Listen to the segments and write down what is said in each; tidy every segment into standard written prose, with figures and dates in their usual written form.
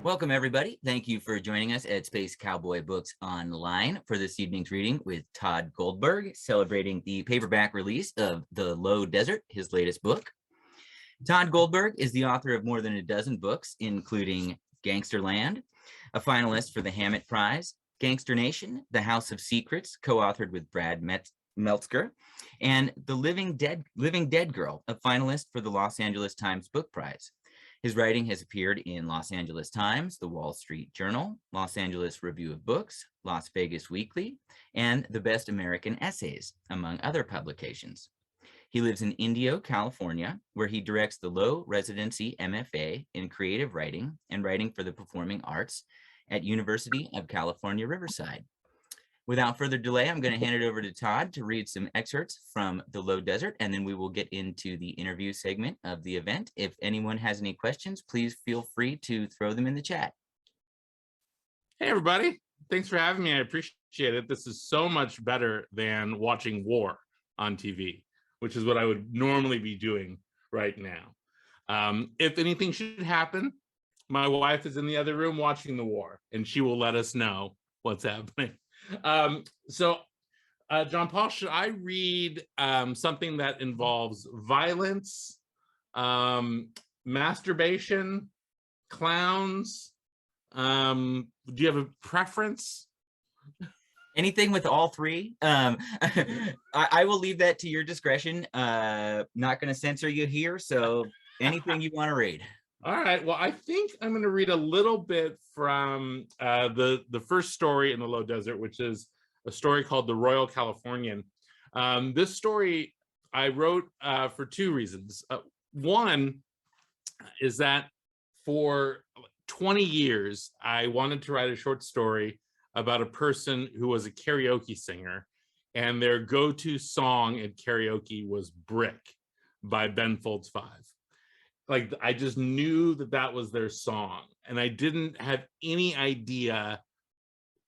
Welcome, everybody. Thank you for joining us at Space Cowboy Books Online for this evening's reading with Tod Goldberg, celebrating the paperback release of The Low Desert, his latest book. Tod Goldberg is the author of more than a dozen books, including Gangsterland, a finalist for the Hammett Prize, Gangster Nation, The House of Secrets, co-authored with Brad Meltzker, and The Living Dead Girl, a finalist for the Los Angeles Times Book Prize. His writing has appeared in Los Angeles Times, The Wall Street Journal, Los Angeles Review of Books, Las Vegas Weekly, and The Best American Essays, among other publications. He lives in Indio, California, where he directs the Low Residency MFA in Creative Writing and Writing for the Performing Arts at University of California, Riverside. Without further delay, I'm going to hand it over to Tod to read some excerpts from The Low Desert, and then we will get into the interview segment of the event. If anyone has any questions, please feel free to throw them in the chat. Hey, everybody. Thanks for having me. I appreciate it. This is so much better than watching war on TV, which is what I would normally be doing right now. If anything should happen, my wife is in the other room watching the war, and she will let us know what's happening. John Paul, should I read something that involves violence, masturbation, clowns? Do you have a preference? Anything with all three. I will leave that to your discretion. Not going to censor you here, so anything you want to read. All right. Well, I think I'm going to read a little bit from the first story in The Low Desert, which is a story called The Royal Californian. This story I wrote for two reasons. One is that for 20 years, I wanted to write a short story about a person who was a karaoke singer, and their go-to song at karaoke was Brick by Ben Folds 5. Like, I just knew that that was their song, and I didn't have any idea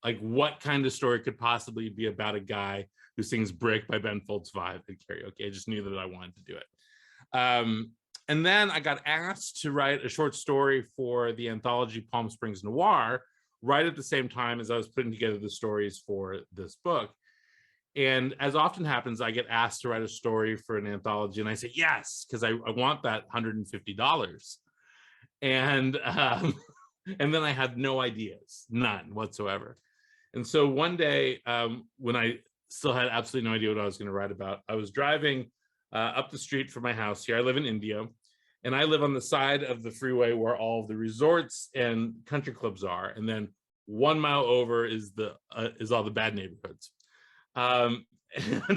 like what kind of story could possibly be about a guy who sings Brick by Ben Folds 5 at karaoke. I just knew that I wanted to do it. And then I got asked to write a short story for the anthology Palm Springs Noir right at the same time as I was putting together the stories for this book. And as often happens, I get asked to write a story for an anthology, and I say yes, because I want that $150. And then I had no ideas, none whatsoever. And so one day, when I still had absolutely no idea what I was going to write about, I was driving up the street from my house here. I live in Indio, and I live on the side of the freeway where all of the resorts and country clubs are. And then 1 mile over is all the bad neighborhoods. And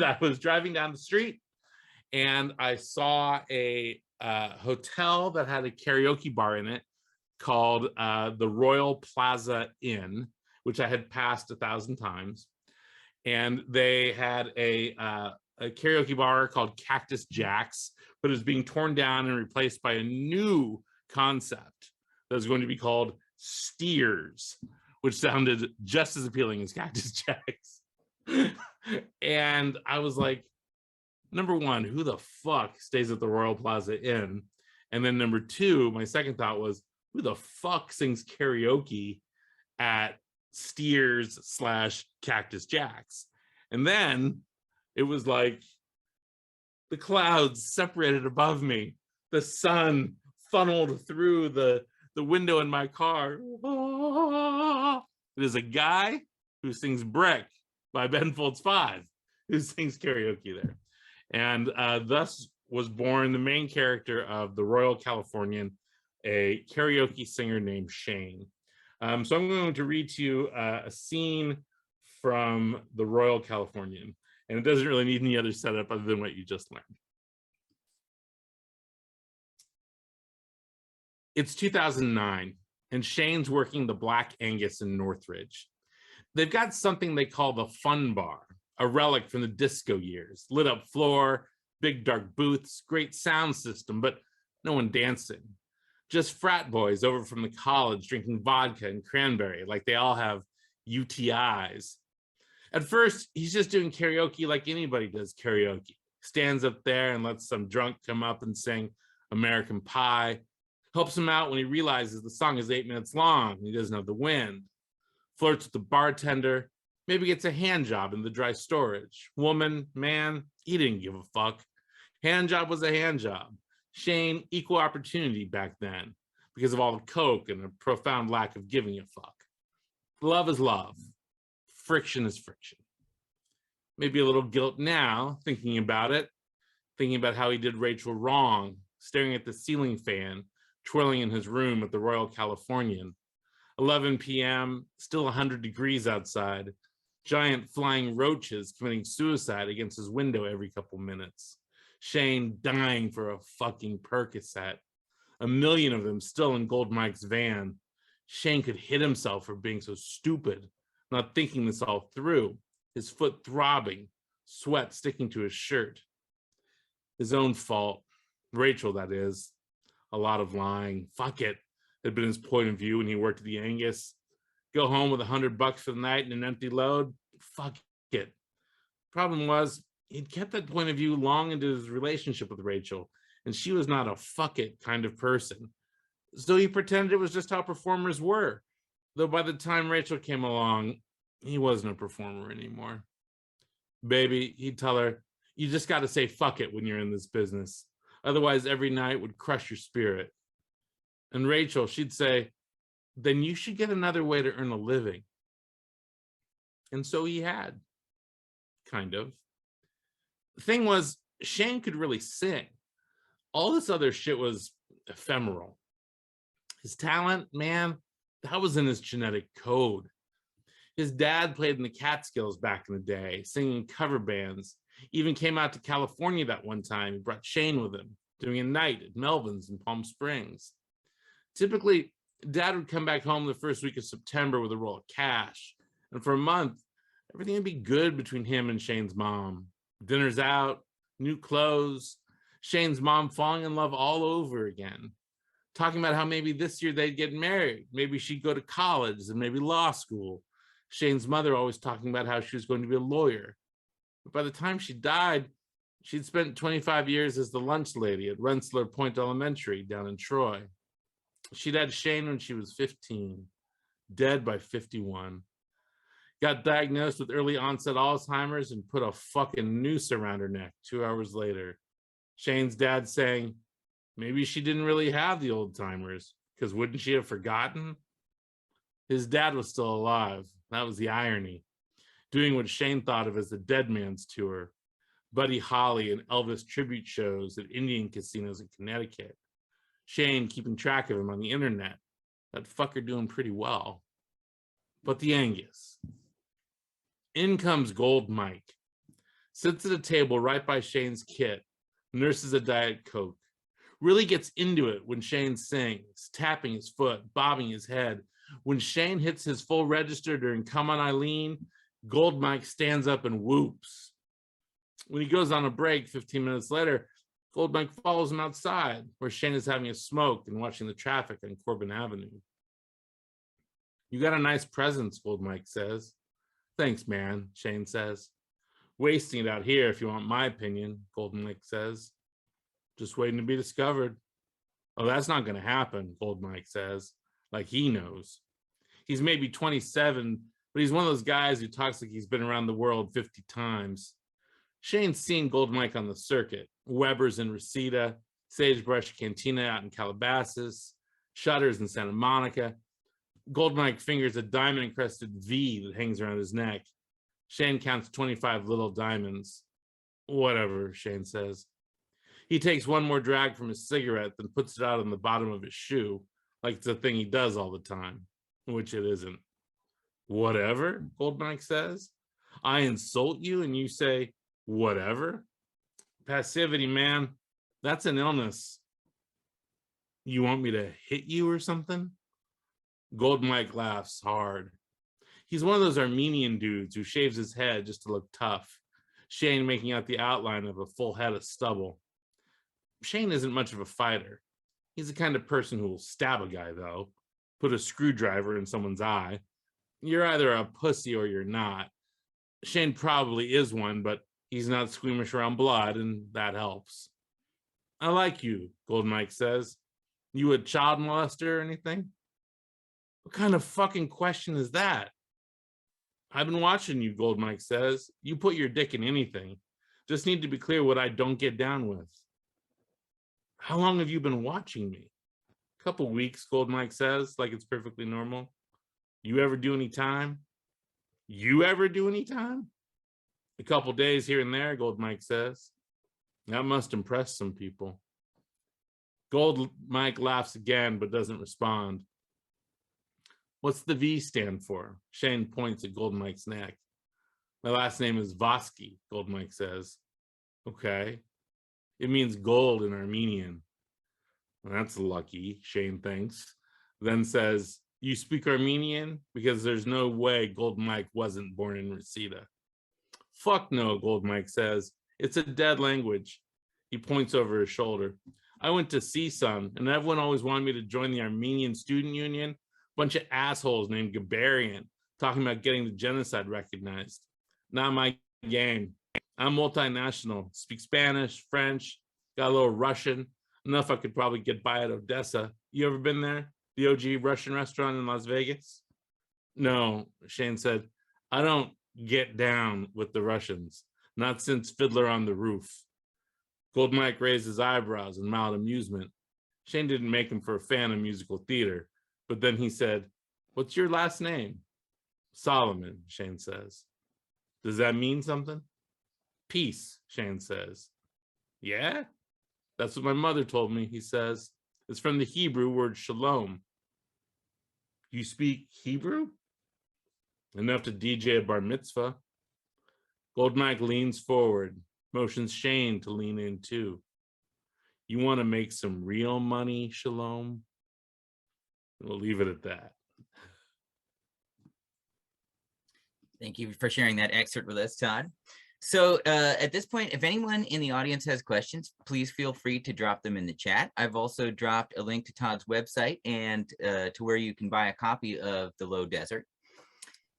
I was driving down the street, and I saw a hotel that had a karaoke bar in it called the Royal Plaza Inn, which I had passed 1,000 times. And they had a karaoke bar called Cactus Jack's, but it was being torn down and replaced by a new concept that was going to be called Steers, which sounded just as appealing as Cactus Jack's. And I was like, number one, who the fuck stays at the Royal Plaza Inn? And then number two, my second thought was, who the fuck sings karaoke at Steers / Cactus Jack's? And then it was like the clouds separated above me. The sun funneled through the window in my car. It is a guy who sings Brick by Ben Folds 5 who sings karaoke there. And thus was born the main character of The Royal Californian, a karaoke singer named Shane. So I'm going to read to you a scene from The Royal Californian, and it doesn't really need any other setup other than what you just learned. It's 2009, and Shane's working the Black Angus in Northridge. They've got something they call the Fun Bar, a relic from the disco years. Lit up floor, big dark booths, great sound system, but no one dancing. Just frat boys over from the college drinking vodka and cranberry like they all have UTIs. At first, he's just doing karaoke like anybody does karaoke. Stands up there and lets some drunk come up and sing American Pie. Helps him out when he realizes the song is 8 minutes long and he doesn't have the wind. Flirts with the bartender, maybe gets a hand job in the dry storage. Woman, man, he didn't give a fuck. Hand job was a hand job. Shane, equal opportunity back then because of all the coke and a profound lack of giving a fuck. Love is love. Friction is friction. Maybe a little guilt now, thinking about it, thinking about how he did Rachel wrong, staring at the ceiling fan, twirling in his room at the Royal Californian. 11 p.m., still 100 degrees outside. Giant flying roaches committing suicide against his window every couple minutes. Shane dying for a fucking Percocet. 1 million of them still in Gold Mike's van. Shane could hit himself for being so stupid, not thinking this all through. His foot throbbing, sweat sticking to his shirt. His own fault. Rachel, that is. A lot of lying. Fuck it. Had been his point of view when he worked at the Angus. Go home with $100 for the night and an empty load. Fuck it. Problem was, he'd kept that point of view long into his relationship with Rachel, and she was not a fuck it kind of person. So he pretended it was just how performers were. Though by the time Rachel came along, he wasn't a performer anymore. Baby, he'd tell her, you just got to say fuck it when you're in this business. Otherwise, every night would crush your spirit. And Rachel, she'd say, then you should get another way to earn a living. And so he had, kind of. The thing was, Shane could really sing. All this other shit was ephemeral. His talent, man, that was in his genetic code. His dad played in the Catskills back in the day, singing cover bands. Even came out to California that one time. He brought Shane with him, doing a night at Melvin's in Palm Springs. Typically, Dad would come back home the first week of September with a roll of cash. And for a month, everything would be good between him and Shane's mom. Dinners out, new clothes, Shane's mom falling in love all over again. Talking about how maybe this year they'd get married. Maybe she'd go to college and maybe law school. Shane's mother always talking about how she was going to be a lawyer. But by the time she died, she'd spent 25 years as the lunch lady at Rensselaer Point Elementary down in Troy. She'd had Shane when she was 15, dead by 51. Got diagnosed with early onset Alzheimer's and put a fucking noose around her neck 2 hours later. Shane's dad saying, maybe she didn't really have the old timers, because wouldn't she have forgotten? His dad was still alive. That was the irony. Doing what Shane thought of as the Dead Man's Tour. Buddy Holly and Elvis tribute shows at Indian casinos in Connecticut. Shane keeping track of him on the internet. That fucker doing pretty well. But the Angus. In comes Gold Mike. Sits at a table right by Shane's kit. Nurses a Diet Coke. Really gets into it when Shane sings, tapping his foot, bobbing his head. When Shane hits his full register during Come On Eileen, Gold Mike stands up and whoops. When he goes on a break 15 minutes later, Gold Mike follows him outside, where Shane is having a smoke and watching the traffic on Corbin Avenue. You got a nice presence, Gold Mike says. Thanks, man, Shane says. Wasting it out here, if you want my opinion, Gold Mike says. Just waiting to be discovered. Oh, that's not going to happen, Gold Mike says, like he knows. He's maybe 27, but he's one of those guys who talks like he's been around the world 50 times. Shane's seen Gold Mike on the circuit, Weber's in Reseda, Sagebrush Cantina out in Calabasas, Shutters in Santa Monica. Gold Mike fingers a diamond-encrusted V that hangs around his neck. Shane counts 25 little diamonds. Whatever, Shane says. He takes one more drag from his cigarette, then puts it out on the bottom of his shoe, like it's a thing he does all the time, which it isn't. Whatever, Gold Mike says. I insult you and you say, whatever? Passivity, man, that's an illness. You want me to hit you or something? Gold Mike laughs hard. He's one of those Armenian dudes who shaves his head just to look tough. Shane making out the outline of a full head of stubble. Shane isn't much of a fighter. He's the kind of person who will stab a guy, though. Put a screwdriver in someone's eye. You're either a pussy or you're not. Shane probably is one, but he's not squeamish around blood, and that helps. I like you, Gold Mike says. You a child molester or anything? What kind of fucking question is that? I've been watching you, Gold Mike says. You put your dick in anything. Just need to be clear what I don't get down with. How long have you been watching me? A couple weeks, Gold Mike says, like it's perfectly normal. You ever do any time? You ever do any time? A couple days here and there, Gold Mike says. That must impress some people. Gold Mike laughs again, but doesn't respond. What's the V stand for? Shane points at Gold Mike's neck. My last name is Vosky, Gold Mike says. Okay. It means gold in Armenian. Well, that's lucky, Shane thinks. Then says, you speak Armenian? Because there's no way Gold Mike wasn't born in Reseda. Fuck no, Gold Mike says. It's a dead language. He points over his shoulder. I went to CSUN, and everyone always wanted me to join the Armenian Student Union. Bunch of assholes named Gabarian talking about getting the genocide recognized. Not my game. I'm multinational, speak Spanish, French, got a little Russian, enough I could probably get by at Odessa. You ever been there? The OG Russian restaurant in Las Vegas? No, Shane said, I don't get down with the Russians, not since Fiddler on the Roof. Gold Mike raised his eyebrows in mild amusement. Shane didn't make him for a fan of musical theater, but then he said, what's your last name? Solomon, Shane says. Does that mean something? Peace, Shane says. Yeah? That's what my mother told me, he says. It's from the Hebrew word shalom. You speak Hebrew? Enough to DJ a bar mitzvah. Gold Mike leans forward, motions Shane to lean in too. You want to make some real money, Shalom? We'll leave it at that. Thank you for sharing that excerpt with us, Todd. So at this point, if anyone in the audience has questions, please feel free to drop them in the chat. I've also dropped a link to Todd's website and to where you can buy a copy of The Low Desert.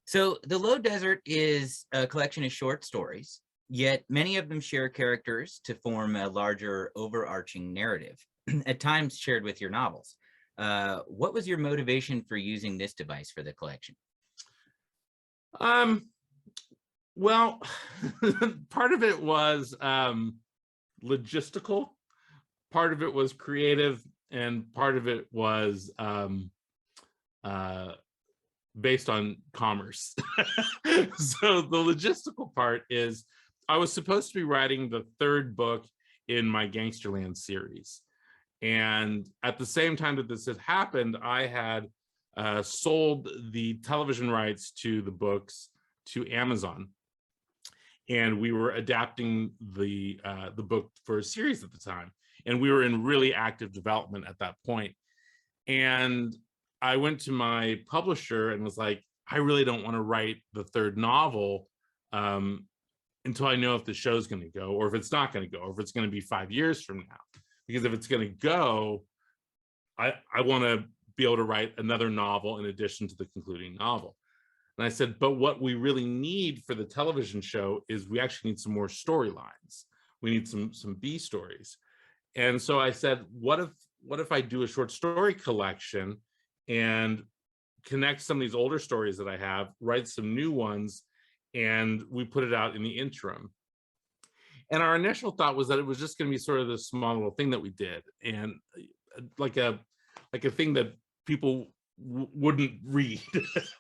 So The Low Desert is a collection of short stories, yet many of them share characters to form a larger overarching narrative, at times shared with your novels. What was your motivation for using this device for the collection? Well, part of it was logistical, part of it was creative, and part of it was based on commerce. So the logistical part is I was supposed to be writing the third book in my Gangsterland series. And at the same time that this had happened, I had sold the television rights to the books to Amazon. And we were adapting the book for a series at the time. And we were in really active development at that point. And I went to my publisher and was like, I really don't want to write the third novel until I know if the show's going to go, or if it's not going to go, or if it's going to be 5 years from now. Because if it's going to go, I want to be able to write another novel in addition to the concluding novel. And I said, but what we really need for the television show is we actually need some more storylines. We need some B stories. And so I said, what if I do a short story collection and connect some of these older stories that I have, write some new ones, and we put it out in the interim. And our initial thought was that it was just going to be sort of this small little thing that we did, and like a thing that people wouldn't read,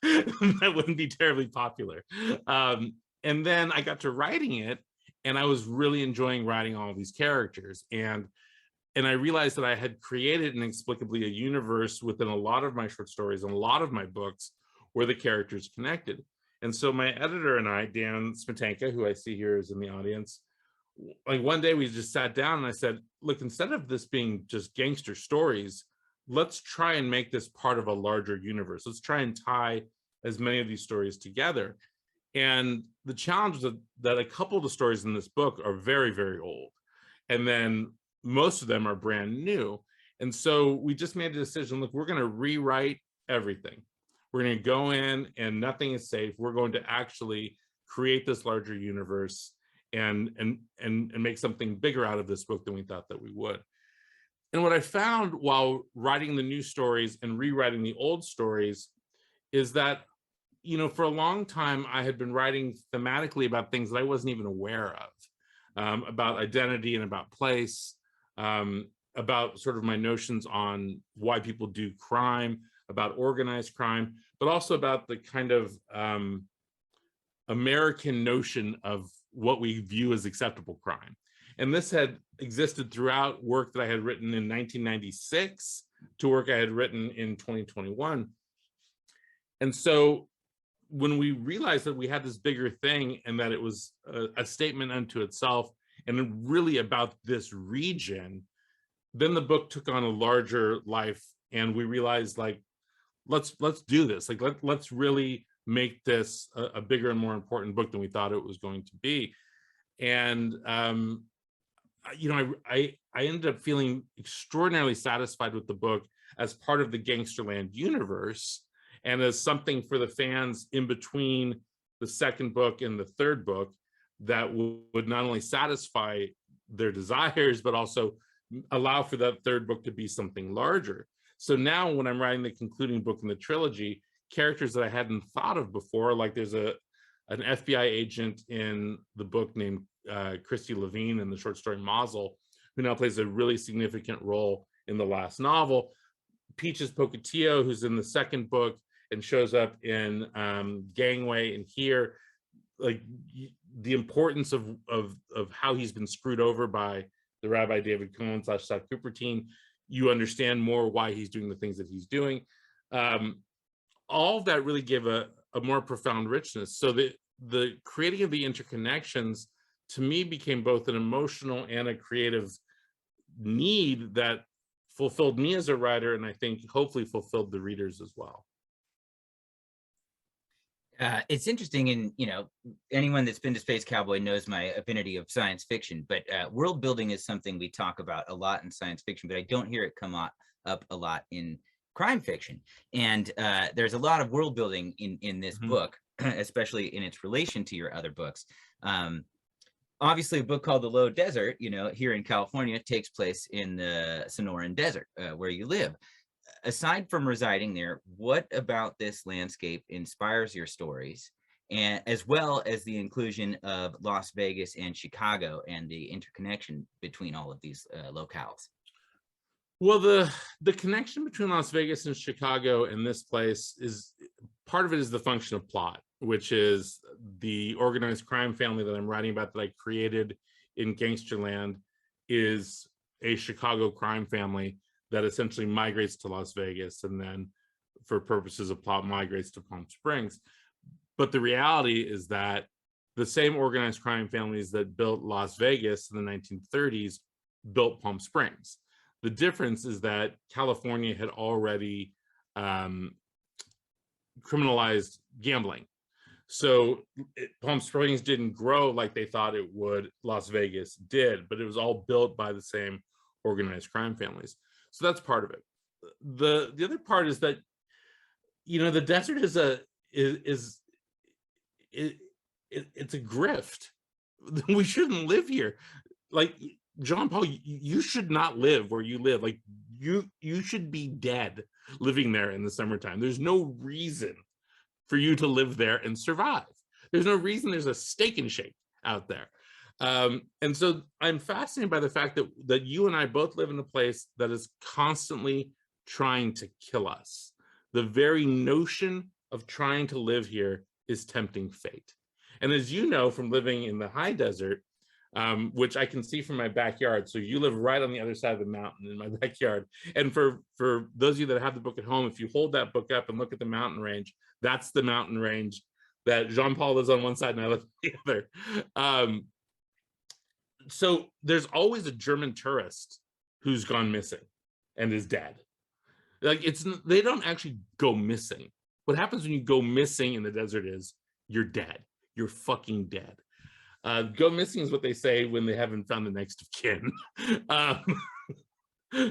that wouldn't be terribly popular. And then I got to writing it, and I was really enjoying writing all of these characters. And I realized that I had created inexplicably a universe within a lot of my short stories and a lot of my books where the characters connected. And so my editor and I, Dan Smetanka, who I see here is in the audience, like one day we just sat down and I said, look, instead of this being just gangster stories, let's try and make this part of a larger universe. Let's try and tie as many of these stories together. And the challenge was that a couple of the stories in this book are very, very old. And then most of them are brand new. And so we just made a decision, look, we're going to rewrite everything. We're going to go in and nothing is safe. We're going to actually create this larger universe and make something bigger out of this book than we thought that we would. And what I found while writing the new stories and rewriting the old stories is that, for a long time, I had been writing thematically about things that I wasn't even aware of, about identity and about place, about sort of my notions on why people do crime, about organized crime, but also about the kind of American notion of what we view as acceptable crime. And this had existed throughout work that I had written in 1996 to work I had written in 2021. And so when we realized that we had this bigger thing and that it was a statement unto itself and really about this region, then the book took on a larger life, and we realized, like, let's do this. Like, let's really make this a bigger and more important book than we thought it was going to be. And I ended up feeling extraordinarily satisfied with the book as part of the Gangsterland universe, and as something for the fans in between the second book and the third book that would not only satisfy their desires, but also allow for that third book to be something larger. So now when I'm writing the concluding book in the trilogy, characters that I hadn't thought of before, like there's an FBI agent in the book named Christy Levine in the short story Mazel, who now plays a really significant role in the last novel. Peaches Pocatio, who's in the second book and shows up in Gangway and here, like the importance of how he's been screwed over by the Rabbi David Cohen / Seth Cupertine. You understand more why he's doing the things that he's doing. All of that really gave a more profound richness. So the creating of the interconnections to me became both an emotional and a creative need that fulfilled me as a writer, and I think hopefully fulfilled the readers as well. It's interesting, and anyone that's been to Space Cowboy knows my affinity of science fiction, but world building is something we talk about a lot in science fiction, but I don't hear it come up a lot in crime fiction. And there's a lot of world building in this book, especially in its relation to your other books. Obviously, a book called The Low Desert, here in California, takes place in the Sonoran Desert, where you live. Aside from residing there, what about this landscape inspires your stories, and as well as the inclusion of Las Vegas and Chicago and the interconnection between all of these locales? Well, the connection between Las Vegas and Chicago and this place is part of it is the function of plot, which is the organized crime family that I'm writing about that I created in Gangsterland is a Chicago crime family that essentially migrates to Las Vegas and then for purposes of plot migrates to Palm Springs. But the reality is that the same organized crime families that built Las Vegas in the 1930s built Palm Springs. The difference is that California had already criminalized gambling. So Palm Springs didn't grow like they thought it would. Las Vegas did, but it was all built by the same organized crime families. So that's part of it. The other part is that, the desert is it's a grift. We shouldn't live here. Like, Jean Paul, you should not live where you live. Like, you should be dead living there in the summertime. There's no reason for you to live there and survive. There's no reason there's a Steak and Shake out there. And so I'm fascinated by the fact that you and I both live in a place that is constantly trying to kill us. The very notion of trying to live here is tempting fate. And as you know from living in the high desert, which I can see from my backyard. So you live right on the other side of the mountain in my backyard. And for those of you that have the book at home, if you hold that book up and look at the mountain range, that's the mountain range that Jean-Paul lives on one side and I live on the other. So there's always a German tourist who's gone missing and is dead. Like, they don't actually go missing. What happens when you go missing in the desert is you're dead. You're fucking dead. Go missing is what they say when they haven't found the next of kin.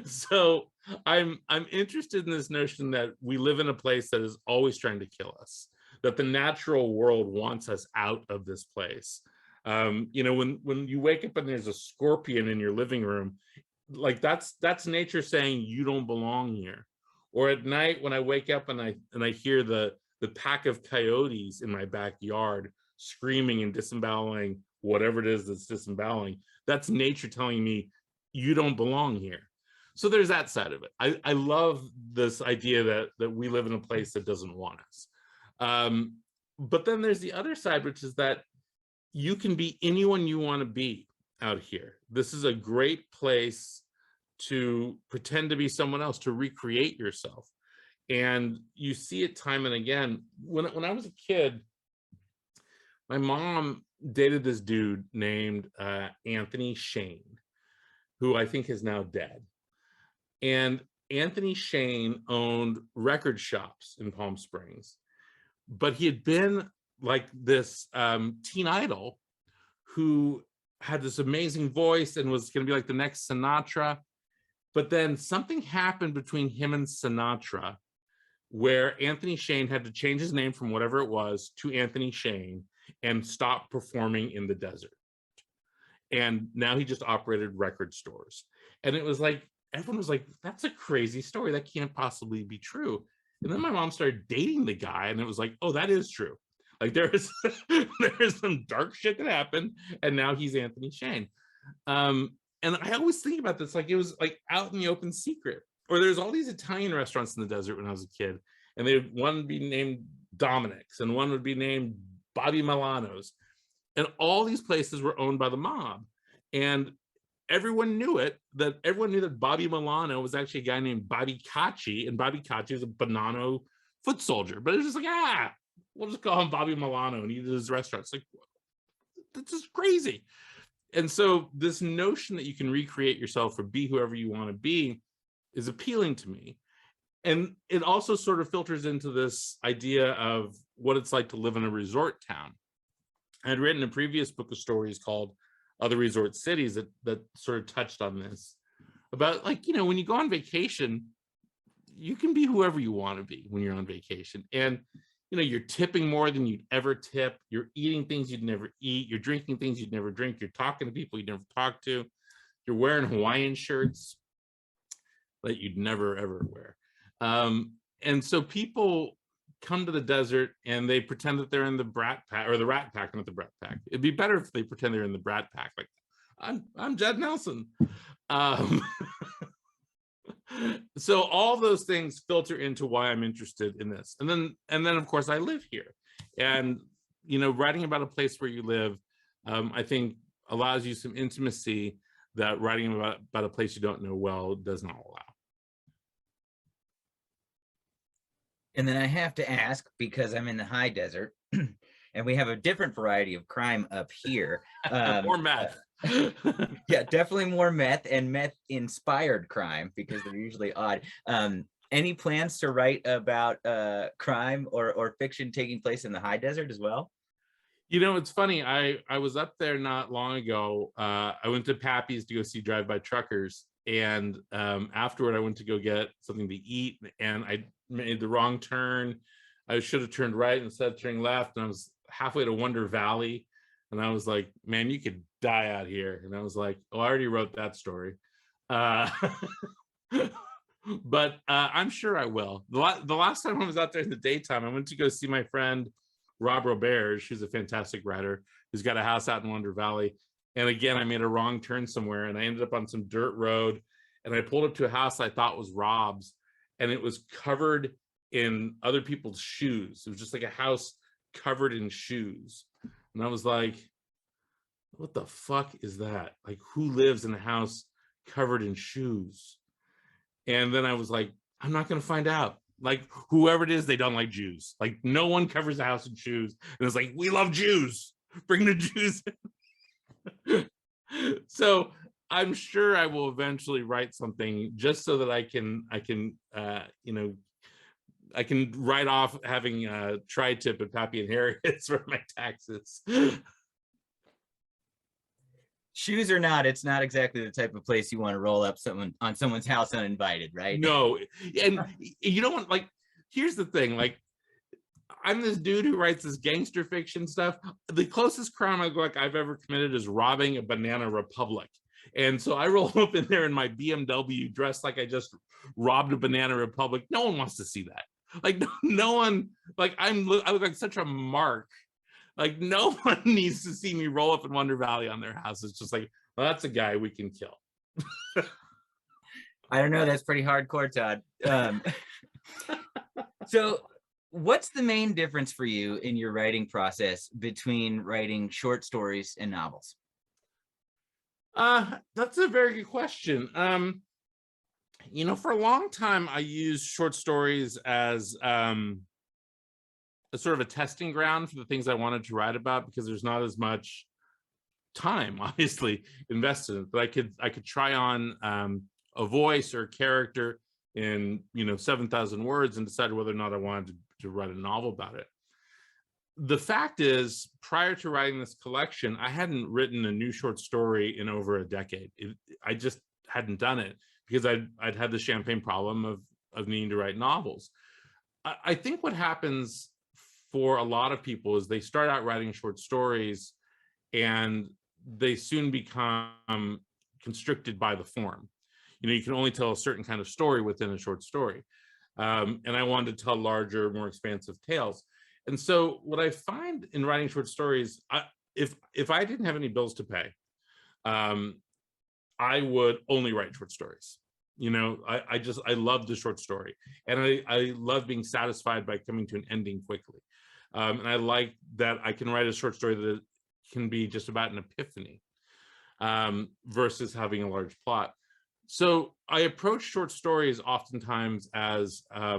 So I'm interested in this notion that we live in a place that is always trying to kill us, that the natural world wants us out of this place. When you wake up and there's a scorpion in your living room, like that's nature saying you don't belong here. Or at night when I wake up and I hear the pack of coyotes in my backyard screaming and disemboweling whatever it is that's disemboweling, that's nature telling me you don't belong here. So there's that side of it. I love this idea that we live in a place that doesn't want us. But then there's the other side, which is that you can be anyone you want to be out here. This is a great place to pretend to be someone else, to recreate yourself. And you see it time and again. When I was a kid, my mom dated this dude named Anthony Shane, who I think is now dead. And Anthony Shane owned record shops in Palm Springs, but he had been like this teen idol who had this amazing voice and was going to be like the next Sinatra. But then something happened between him and Sinatra where Anthony Shane had to change his name from whatever it was to Anthony Shane and stop performing in the desert. And now he just operated record stores. And it was like, everyone was like, that's a crazy story. That can't possibly be true. And then my mom started dating the guy and it was like, oh, that is true. Like there is some dark shit that happened and now he's Anthony Shane. And I always think about this, like it was like out in the open secret. Or there's all these Italian restaurants in the desert when I was a kid, and one would be named Dominic's and one would be named Bobby Milano's. And all these places were owned by the mob. And everyone knew it, that everyone knew that Bobby Milano was actually a guy named Bobby Cacci, and Bobby Cacci was a Bonanno foot soldier. But it was just like, we'll just call him Bobby Milano, and he did his restaurant. It's like, this is crazy. And so this notion that you can recreate yourself or be whoever you want to be is appealing to me. And it also sort of filters into this idea of what it's like to live in a resort town. I had written a previous book of stories called Other Resort Cities that sort of touched on this, about like, you know, when you go on vacation, you can be whoever you want to be when you're on vacation. And, you know, you're tipping more than you'd ever tip. You're eating things you'd never eat. You're drinking things you'd never drink. You're talking to people you'd never talk to. You're wearing Hawaiian shirts that you'd never, ever wear. And so people come to the desert and they pretend that they're in the Brat Pack, or the Rat Pack, not the Brat Pack. It'd be better if they pretend they're in the Brat Pack. Like, I'm Judd Nelson. So all those things filter into why I'm interested in this. And then of course I live here. And, you know, writing about a place where you live, I think allows you some intimacy that writing about a place you don't know well does not allow. And then I have to ask, because I'm in the high desert and we have a different variety of crime up here. More meth. Yeah, definitely more meth and meth inspired crime, because they're usually odd. Any plans to write about crime or fiction taking place in the high desert as well? You know, it's funny. I was up there not long ago. I went to Pappy's to go see Drive By Truckers. And afterward, I went to go get something to eat, and I made the wrong turn. I should have turned right instead of turning left, and I was halfway to Wonder Valley, and I was like, man, you could die out here. And I was like, oh, I already wrote that story. But I'm sure I will. The last time I was out there in the daytime, I went to go see my friend Rob Roberge, who's a fantastic writer, who's got a house out in Wonder Valley. And again, I made a wrong turn somewhere and I ended up on some dirt road, and I pulled up to a house I thought was Rob's, and it was covered in other people's shoes. It was just like a house covered in shoes. And I was like, what the fuck is that? Like, who lives in a house covered in shoes? And then I was like, I'm not going to find out. Like, whoever it is, they don't like Jews. Like, no one covers a house in shoes. And it's like, we love Jews. Bring the Jews in. So I'm sure I will eventually write something just so that I can you know, I can write off having tri-tip at Pappy and Harriet's for my taxes. Shoes or not, it's not exactly the type of place you want to roll up on someone's house uninvited, right? No. And you know what, like, here's the thing, like, I'm this dude who writes this gangster fiction stuff. The closest crime I've ever committed is robbing a Banana Republic. And so I roll up in there in my BMW dressed like I just robbed a Banana Republic. No one wants to see that. Like no one, like I look like such a mark. Like no one needs to see me roll up in Wonder Valley on their house. It's just like, well, that's a guy we can kill. I don't know. That's pretty hardcore, Todd. So what's the main difference for you in your writing process between writing short stories and novels? That's a very good question. For a long time, I used short stories as a sort of a testing ground for the things I wanted to write about, because there's not as much time, obviously, invested in it. But I could try on a voice or a character in 7,000 words and decide whether or not I wanted to write a novel about it. The fact is, prior to writing this collection, I hadn't written a new short story in over a decade. I just hadn't done it because I'd had the champagne problem of needing to write novels. I think what happens for a lot of people is they start out writing short stories and they soon become constricted by the form. You can only tell a certain kind of story within a short story. And I wanted to tell larger, more expansive tales. And so what I find in writing short stories, if I didn't have any bills to pay, I would only write short stories. I love the short story, and I love being satisfied by coming to an ending quickly. And I like that I can write a short story that can be just about an epiphany versus having a large plot. So I approach short stories oftentimes as a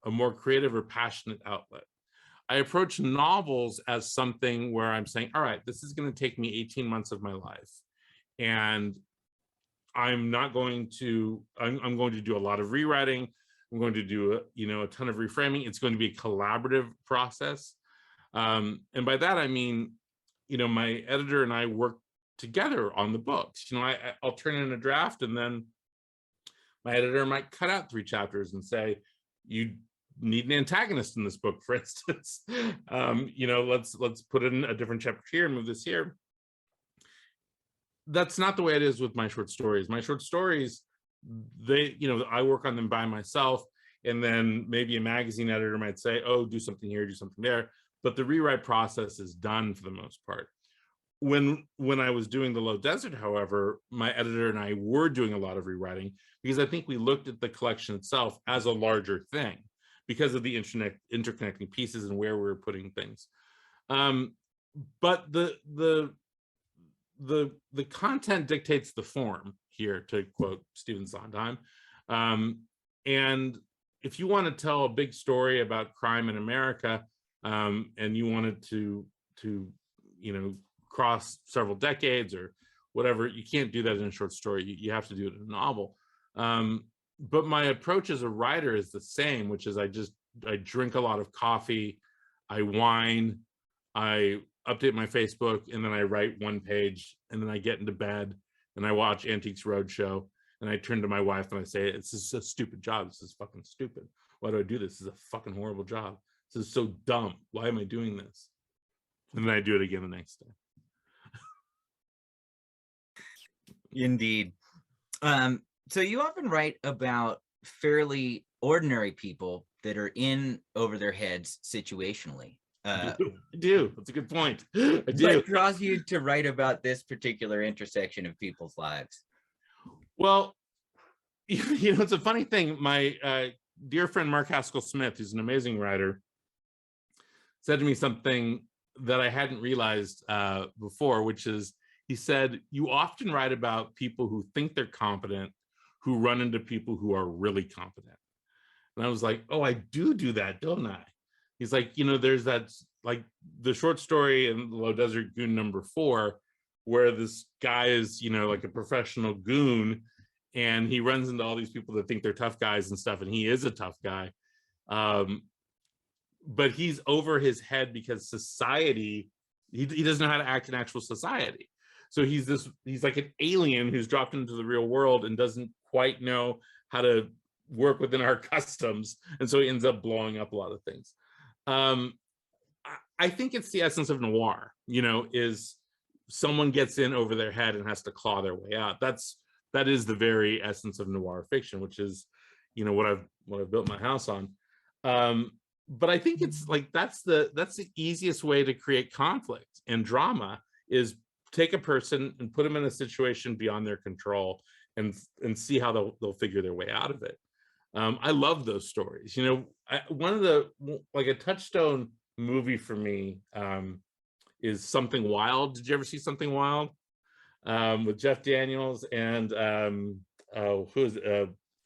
more creative or passionate outlet. I approach novels as something where I'm saying, all right, this is going to take me 18 months of my life. And I'm going to do a lot of rewriting. I'm going to do a ton of reframing. It's going to be a collaborative process. And by that, I mean, my editor and I work together on the books. I'll turn in a draft, and then my editor might cut out 3 chapters and say, you need an antagonist in this book, for instance. Let's put in a different chapter here and move this here. That's not the way it is with my short stories. My short stories, I work on them by myself, and then maybe a magazine editor might say, oh, do something here, do something there. But the rewrite process is done for the most part. When I was doing The Low Desert, however, my editor and I were doing a lot of rewriting, because I think we looked at the collection itself as a larger thing because of the interconnecting pieces and where we were putting things. But the content dictates the form here, to quote Stephen Sondheim. And if you want to tell a big story about crime in America, and you wanted to cross several decades or whatever, you can't do that in a short story. You have to do it in a novel. But my approach as a writer is the same, which is I drink a lot of coffee, I whine, I update my Facebook, and then I write 1 page, and then I get into bed and I watch Antiques Roadshow, and I turn to my wife and I say, this is a stupid job. This is fucking stupid. Why do I do this? This is a fucking horrible job. This is so dumb. Why am I doing this? And then I do it again the next day. Indeed. So you often write about fairly ordinary people that are in over their heads situationally. I do. That's a good point. I do. What draws you to write about this particular intersection of people's lives? Well, it's a funny thing. My dear friend Mark Haskell Smith, who's an amazing writer, said to me something that I hadn't realized before, which is, he said, you often write about people who think they're competent, who run into people who are really competent. And I was like, oh, I do that, don't I? He's like, there's that, like the short story in Low Desert Goon #4, where this guy is, like a professional goon, and he runs into all these people that think they're tough guys and stuff, and he is a tough guy. But he's over his head because society, he doesn't know how to act in actual society. So he's like an alien who's dropped into the real world and doesn't quite know how to work within our customs. And so he ends up blowing up a lot of things. I think it's the essence of noir, is someone gets in over their head and has to claw their way out. That is the very essence of noir fiction, which is, you know, what I've built my house on. But I think it's like that's the easiest way to create conflict and drama, is take a person and put them in a situation beyond their control and see how they'll figure their way out of it. I love those stories. You know, one of the, like, a touchstone movie for me is Something Wild. Did you ever see Something Wild? With Jeff Daniels and who's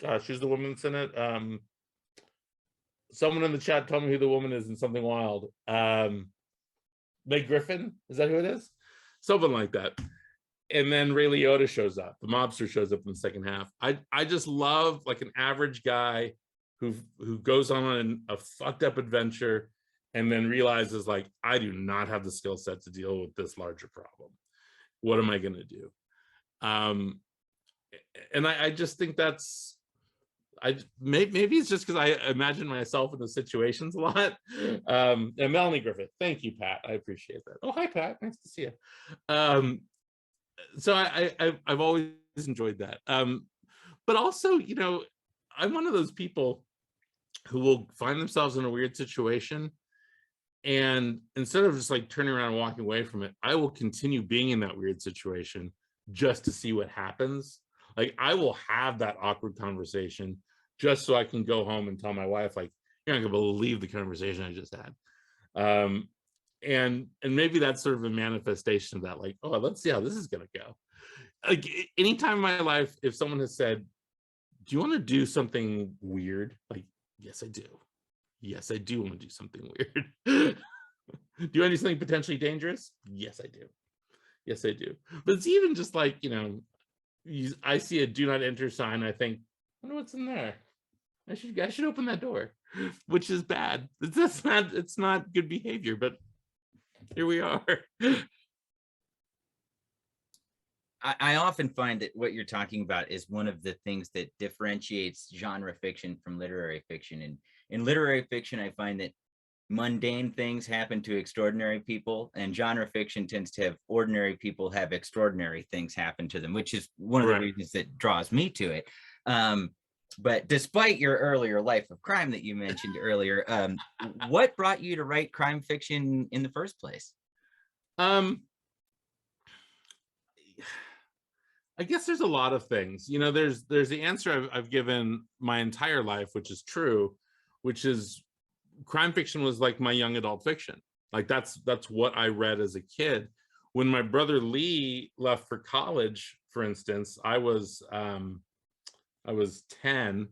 gosh, who's the woman that's in it? Someone in the chat tell me who the woman is in Something Wild. Meg Griffin, is that who it is? Something like that. And then Ray Liotta shows up. The mobster shows up in the second half. I just love, like, an average guy who goes on a fucked up adventure and then realizes, like, I do not have the skill set to deal with this larger problem. What am I going to do? And I just think that's, maybe it's just because I imagine myself in the situations a lot. And Melanie Griffith, thank you, Pat. I appreciate that. Oh, hi, Pat. Nice to see you. So I've always enjoyed that. But also, you know, I'm one of those people who will find themselves in a weird situation, and instead of just like turning around and walking away from it, I will continue being in that weird situation just to see what happens. Like, I will have that awkward conversation just so I can go home and tell my wife, like, you're not gonna believe the conversation I just had. And maybe that's sort of a manifestation of that, like, oh, let's see how this is gonna go. Like, anytime in my life, if someone has said, do you want to do something weird? Like, yes, I do. Yes, I do want to do something weird. Do you want to do something potentially dangerous? Yes, I do. Yes, I do. But it's even just like, you know, I see a do not enter sign. I think, I wonder what's in there. I should open that door, which is bad. It's not good behavior, but here we are. I often find that what you're talking about is one of the things that differentiates genre fiction from literary fiction. And in literary fiction, I find that mundane things happen to extraordinary people, and genre fiction tends to have ordinary people have extraordinary things happen to them, which is one of the reasons that draws me to it. But despite your earlier life of crime that you mentioned earlier, what brought you to write crime fiction in the first place? I guess there's a lot of things. You know, there's the answer I've given my entire life, which is true, which is crime fiction was like my young adult fiction. Like, that's what I read as a kid. When my brother Lee left for college, for instance, I was 10,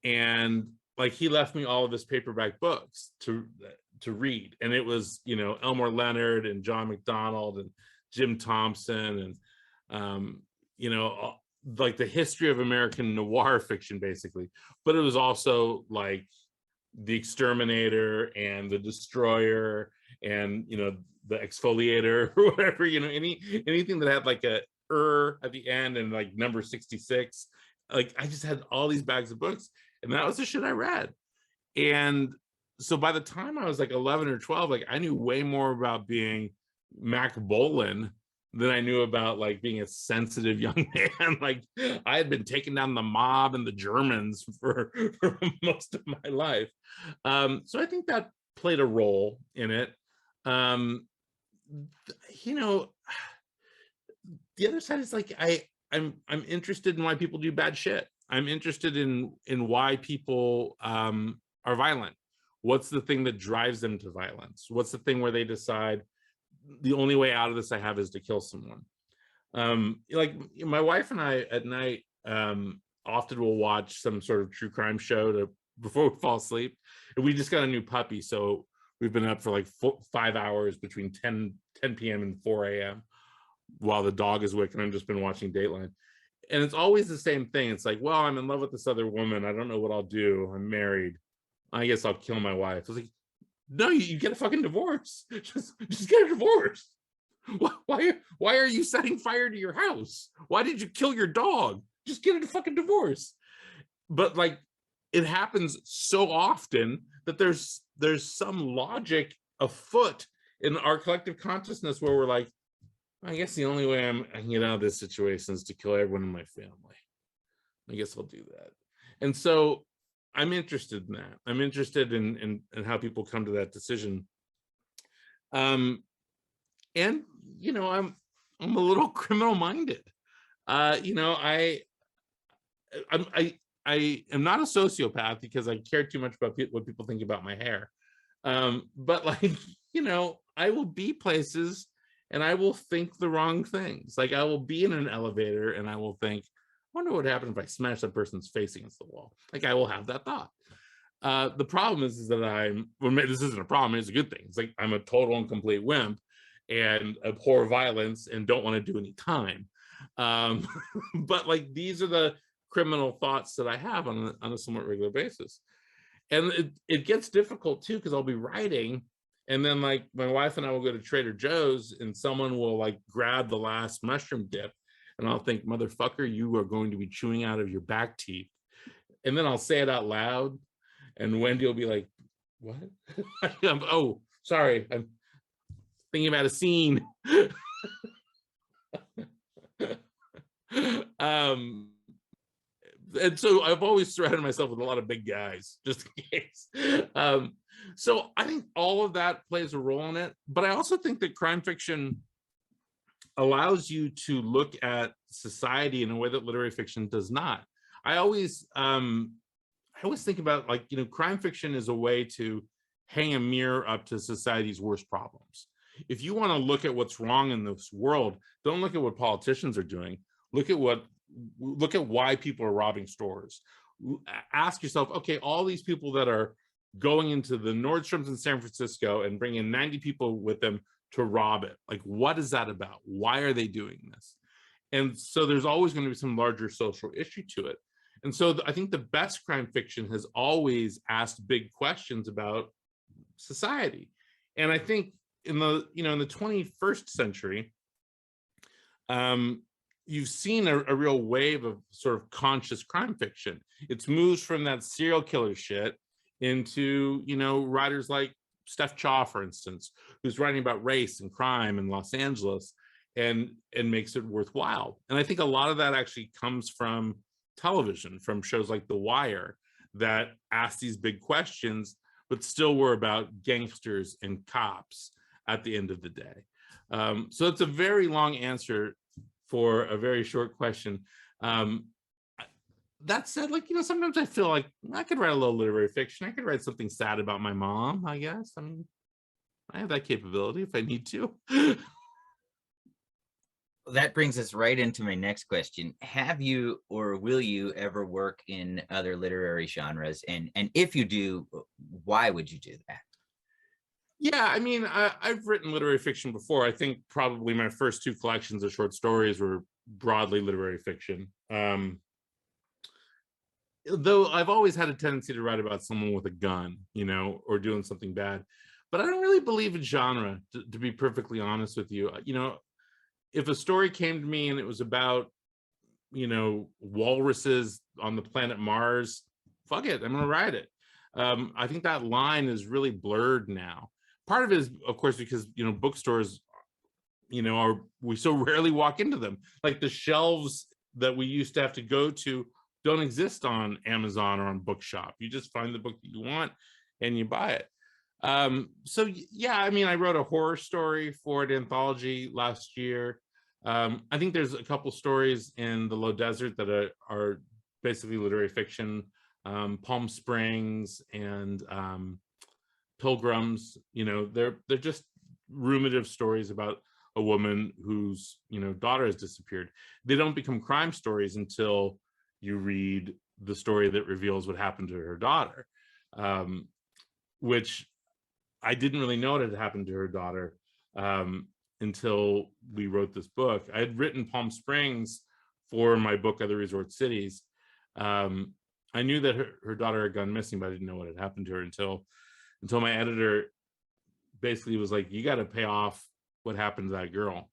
and like, he left me all of his paperback books to read, and it was, you know, Elmore Leonard and John McDonald and Jim Thompson and you know, like the history of American noir fiction, basically. But it was also like The Exterminator and The Destroyer and, you know, The Exfoliator or whatever, you know, anything that had like a at the end and like number 66. Like, I just had all these bags of books, and that was the shit I read. And so by the time I was like 11 or 12, like, I knew way more about being Mac Bolan than I knew about like being a sensitive young man. Like, I had been taking down the mob and the Germans for most of my life. So I think that played a role in it. You know, the other side is like, I'm interested in why people do bad shit. I'm interested in why people are violent. What's the thing that drives them to violence? What's the thing where they decide the only way out of this I have is to kill someone? Like, my wife and I at night often will watch some sort of true crime show before we fall asleep. And we just got a new puppy, so we've been up for like 5 hours between 10 p.m. and 4 a.m. while the dog is awake, and I've just been watching Dateline. And it's always the same thing. It's like, well, I'm in love with this other woman. I don't know what I'll do. I'm married. I guess I'll kill my wife. I was like, no, you get a fucking divorce. Just get a divorce. Why are you setting fire to your house? Why did you kill your dog? Just get a fucking divorce. But like, it happens so often that there's some logic afoot in our collective consciousness where we're like, I guess the only way I can get out of this situation is to kill everyone in my family. I guess I'll do that. And so I'm interested in that. I'm interested in how people come to that decision. And I'm a little criminal minded. You know, I'm, I am not a sociopath because I care too much about what people think about my hair. But like, I will be places and I will think the wrong things. Like I will be in an elevator and I will think, I wonder what happened if I smash that person's face against the wall. Like I will have that thought. The problem is that this isn't a problem, it's a good thing. It's like I'm a total and complete wimp and abhor violence and don't want to do any time. But like these are the criminal thoughts that I have on a somewhat regular basis. And it gets difficult too, because I'll be writing and then like my wife and I will go to Trader Joe's and someone will like grab the last mushroom dip and I'll think, motherfucker, you are going to be chewing out of your back teeth. And then I'll say it out loud and Wendy will be like, what? Oh, sorry, I'm thinking about a scene. And so I've always surrounded myself with a lot of big guys, just in case. So I think all of that plays a role in it. But I also think that crime fiction allows you to look at society in a way that literary fiction does not. I always think about like, crime fiction is a way to hang a mirror up to society's worst problems. If you want to look at what's wrong in this world, don't look at what politicians are doing. Look at why people are robbing stores. Ask yourself, okay, all these people that are going into the Nordstroms in San Francisco and bringing 90 people with them to rob it. Like, what is that about? Why are they doing this? And so there's always going to be some larger social issue to it. And so I think the best crime fiction has always asked big questions about society. And I think in the 21st century, you've seen a real wave of sort of conscious crime fiction. It's moved from that serial killer shit into, writers like Steph Chaw, for instance, who's writing about race and crime in Los Angeles and makes it worthwhile. And I think a lot of that actually comes from television, from shows like The Wire that ask these big questions, but still were about gangsters and cops at the end of the day. So it's a very long answer for a very short question. That said, like, sometimes I feel like I could write a little literary fiction. I could write something sad about my mom, I guess. I mean, I have that capability if I need to. That brings us right into my next question. Have you or will you ever work in other literary genres? And if you do, why would you do that? Yeah, I mean, I've written literary fiction before. I think probably my first two collections of short stories were broadly literary fiction. Though I've always had a tendency to write about someone with a gun, or doing something bad. But I don't really believe in genre, to be perfectly honest with you. If a story came to me and it was about, walruses on the planet Mars, fuck it, I'm going to write it. I think that line is really blurred now. Part of it is, of course, because, bookstores, we so rarely walk into them. Like the shelves that we used to have to go to don't exist on Amazon or on Bookshop. You just find the book that you want and you buy it. So yeah, I mean, I wrote a horror story for an anthology last year. I think there's a couple stories in the Low Desert that are basically literary fiction. Palm Springs and Pilgrims, they're just ruminative stories about a woman whose daughter has disappeared. They don't become crime stories until you read the story that reveals what happened to her daughter, which I didn't really know what had happened to her daughter until we wrote this book. I had written Palm Springs for my book, Other Resort Cities. I knew that her daughter had gone missing, but I didn't know what had happened to her until my editor basically was like, you got to pay off what happened to that girl.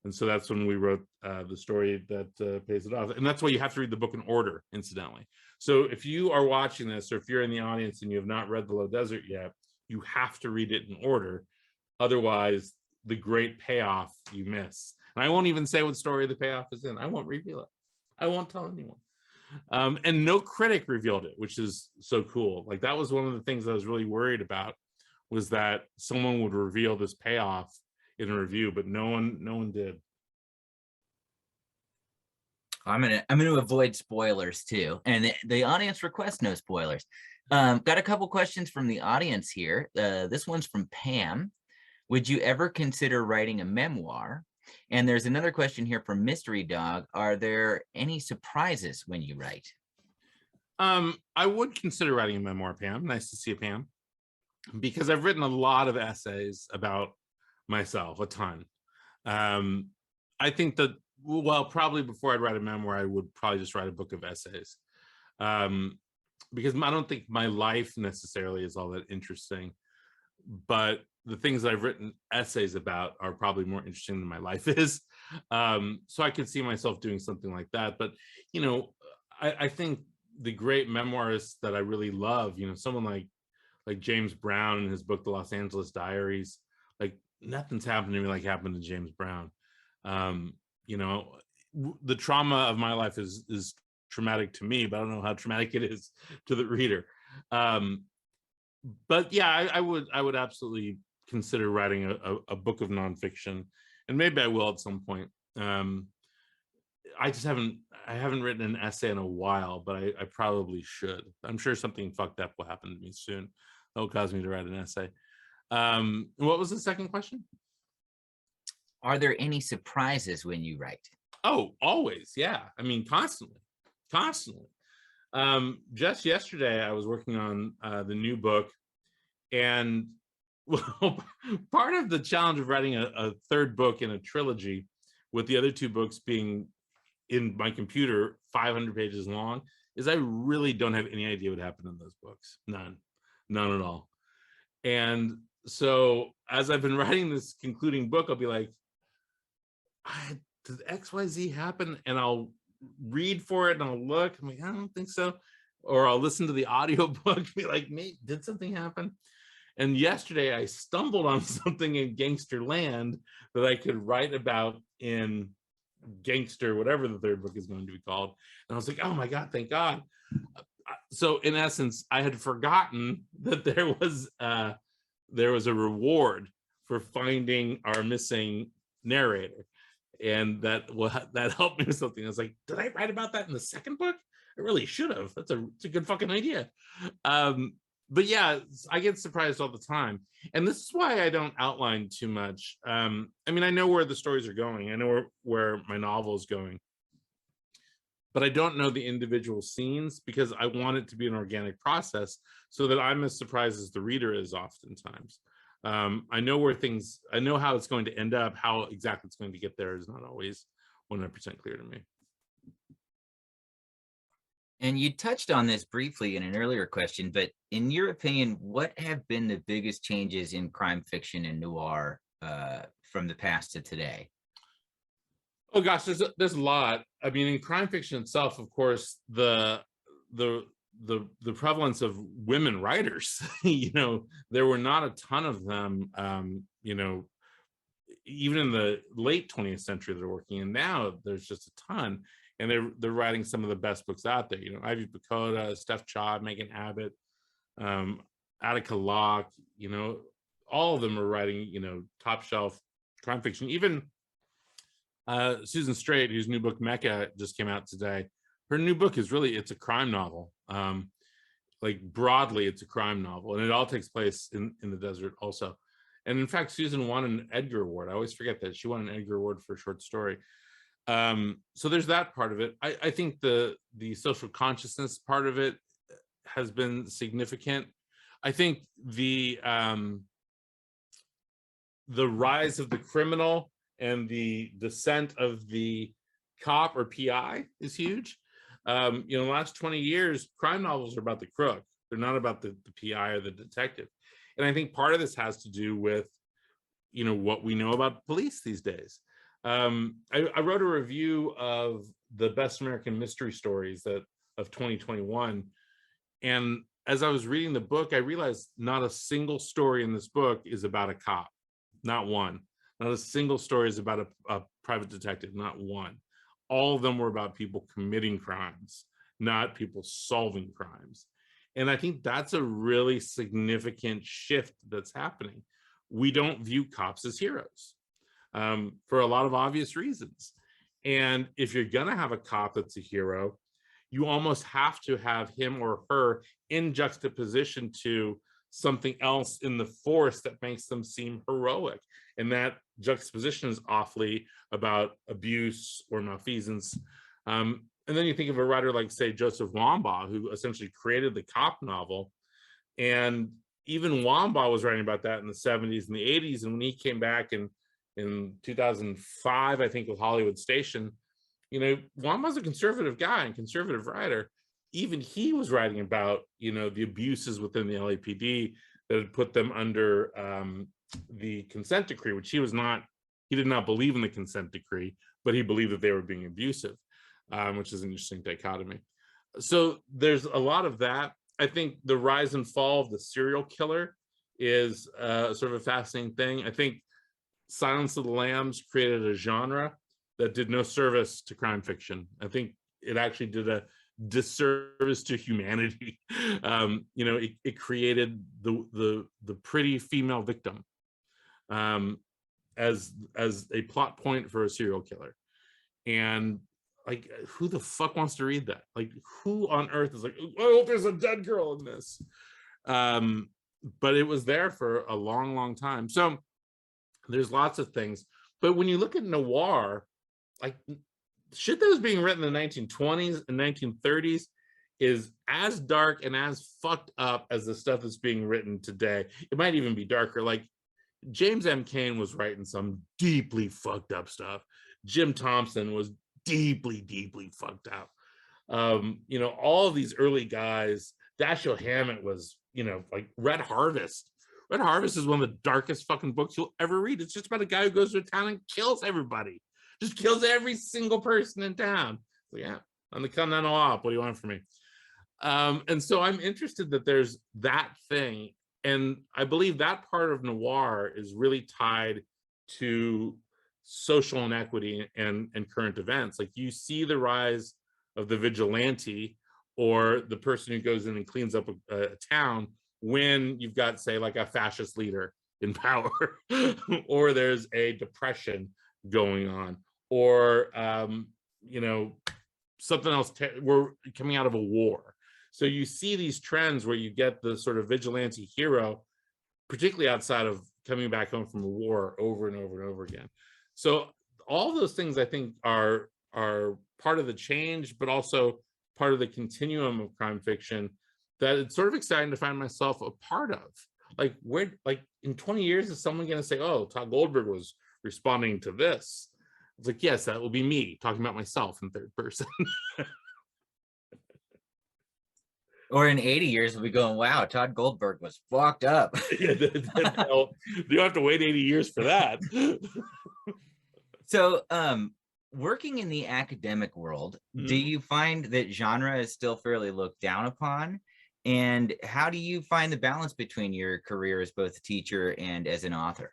And so that's when we wrote the story that pays it off. And that's why you have to read the book in order, incidentally. So if you are watching this, or if you're in the audience and you have not read The Low Desert yet, you have to read it in order. Otherwise, the great payoff you miss. And I won't even say what story the payoff is in. I won't reveal it. I won't tell anyone. And no critic revealed it, which is so cool. Like, that was one of the things I was really worried about, was that someone would reveal this payoff in a review, but no one did. I'm gonna avoid spoilers too, and the audience requests no spoilers. Got a couple questions from the audience here. This one's from Pam. Would you ever consider writing a memoir? And there's another question here from Mystery Dog. Are there any surprises when you write? I would consider writing a memoir, Pam. Nice to see you, Pam. Because I've written a lot of essays about myself, a ton. I think that, well, probably before I'd write a memoir, I would probably just write a book of essays. Because I don't think my life necessarily is all that interesting, but the things that I've written essays about are probably more interesting than my life is. So I could see myself doing something like that. But, you know, I think the great memoirists that I really love, you know, someone like James Brown in his book, The Los Angeles Diaries, like, nothing's happened to me like happened to James Brown. You know, the trauma of my life is traumatic to me, but I don't know how traumatic it is to the reader. But yeah, I would absolutely consider writing a book of nonfiction, and maybe I will at some point. I haven't written an essay in a while, but I probably should. I'm sure something fucked up will happen to me soon that will cause me to write an essay. What was the second question? Are there any surprises when you write? Oh, always. Yeah. I mean, constantly. Just yesterday, I was working on the new book, and well, part of the challenge of writing a third book in a trilogy, with the other two books being in my computer 500 pages long, is I really don't have any idea what happened in those books. None at all. And so as I've been writing this concluding book, I'll be like, did XYZ happen? And I'll read for it and I'll look. I'm like, I don't think so. Or I'll listen to the audiobook and be like, mate, did something happen? And yesterday I stumbled on something in Gangster Land that I could write about in Gangster, whatever the third book is going to be called. And I was like, oh my God, thank God. So in essence, I had forgotten that there was a reward for finding our missing narrator. And that helped me with something. I was like, did I write about that in the second book? I really should have. It's a good fucking idea. But yeah, I get surprised all the time. And this is why I don't outline too much. I mean, I know where the stories are going. I know where my novel is going. But I don't know the individual scenes, because I want it to be an organic process so that I'm as surprised as the reader is oftentimes. I know how it's going to end up. How exactly it's going to get there is not always 100% clear to me. And you touched on this briefly in an earlier question, but in your opinion, what have been the biggest changes in crime fiction and noir from the past to today? Oh gosh, there's a lot. I mean, in crime fiction itself, of course, the prevalence of women writers, you know, there were not a ton of them, you know, even in the late 20th century they're working, and now there's just a ton, and they're writing some of the best books out there. You know, Ivy Pacoda, Steph Chod, Megan Abbott, Attica Locke, you know, all of them are writing, you know, top shelf crime fiction. Even Susan Straight, whose new book Mecca just came out today, her new book is really, it's a crime novel. Like, broadly, it's a crime novel, and it all takes place in the desert also. And in fact, Susan won an Edgar Award. I always forget that she won an Edgar Award for a short story. So there's that part of it. I think the social consciousness part of it has been significant. I think the rise of the criminal and the descent of the cop or PI is huge. You know, in the last 20 years, crime novels are about the crook. They're not about the PI or the detective. And I think part of this has to do with, you know, what we know about police these days. I wrote a review of the best American mystery stories of 2021. And as I was reading the book, I realized not a single story in this book is about a cop, not one. Not a single story is about a private detective, not one. All of them were about people committing crimes, not people solving crimes. And I think that's a really significant shift that's happening. We don't view cops as heroes for a lot of obvious reasons. And if you're going to have a cop that's a hero, you almost have to have him or her in juxtaposition to something else in the force that makes them seem heroic. And that juxtaposition is awfully about abuse or malfeasance. And then you think of a writer like, say, Joseph Wambaugh, who essentially created the cop novel. And even Wambaugh was writing about that in the 70s and the 80s. And when he came back in 2005, I think, with Hollywood Station, you know, Wambaugh's a conservative guy and conservative writer. Even he was writing about, you know, the abuses within the LAPD that had put them under the consent decree, which he did not believe in the consent decree, but he believed that they were being abusive, which is an interesting dichotomy. So there's a lot of that. I think the rise and fall of the serial killer is sort of a fascinating thing. I think Silence of the Lambs created a genre that did no service to crime fiction. I think it actually did a disservice to humanity. You know, it created the pretty female victim as a plot point for a serial killer. And like, who the fuck wants to read that? Like, who on earth is like, oh, there's a dead girl in this? But it was there for a long, long time. So there's lots of things. But when you look at noir, like shit that was being written in the 1920s and 1930s is as dark and as fucked up as the stuff that's being written today. It might even be darker. Like James M. Cain was writing some deeply fucked up stuff. Jim Thompson was deeply, deeply fucked up. You know, all of these early guys, Dashiell Hammett was, you know, like Red Harvest. Red Harvest is one of the darkest fucking books you'll ever read. It's just about a guy who goes to a town and kills everybody. Just kills every single person in town. So yeah, I'm the Continental Op. What do you want from me? And so I'm interested that there's that thing. And I believe that part of noir is really tied to social inequity and current events. Like you see the rise of the vigilante or the person who goes in and cleans up a town when you've got, say, like a fascist leader in power, or there's a depression going on, or you know, something else. We're coming out of a war. So you see these trends where you get the sort of vigilante hero, particularly outside of coming back home from a war, over and over and over again. So all those things I think are part of the change, but also part of the continuum of crime fiction that it's sort of exciting to find myself a part of. Like, where, like in 20 years, is someone going to say, oh, Tod Goldberg was responding to this? It's like, yes, that will be me talking about myself in third person. Or in 80 years, we'll be going, wow, Tod Goldberg was fucked up. You have to wait 80 years for that. So, working in the academic world, do you find that genre is still fairly looked down upon? And how do you find the balance between your career as both a teacher and as an author?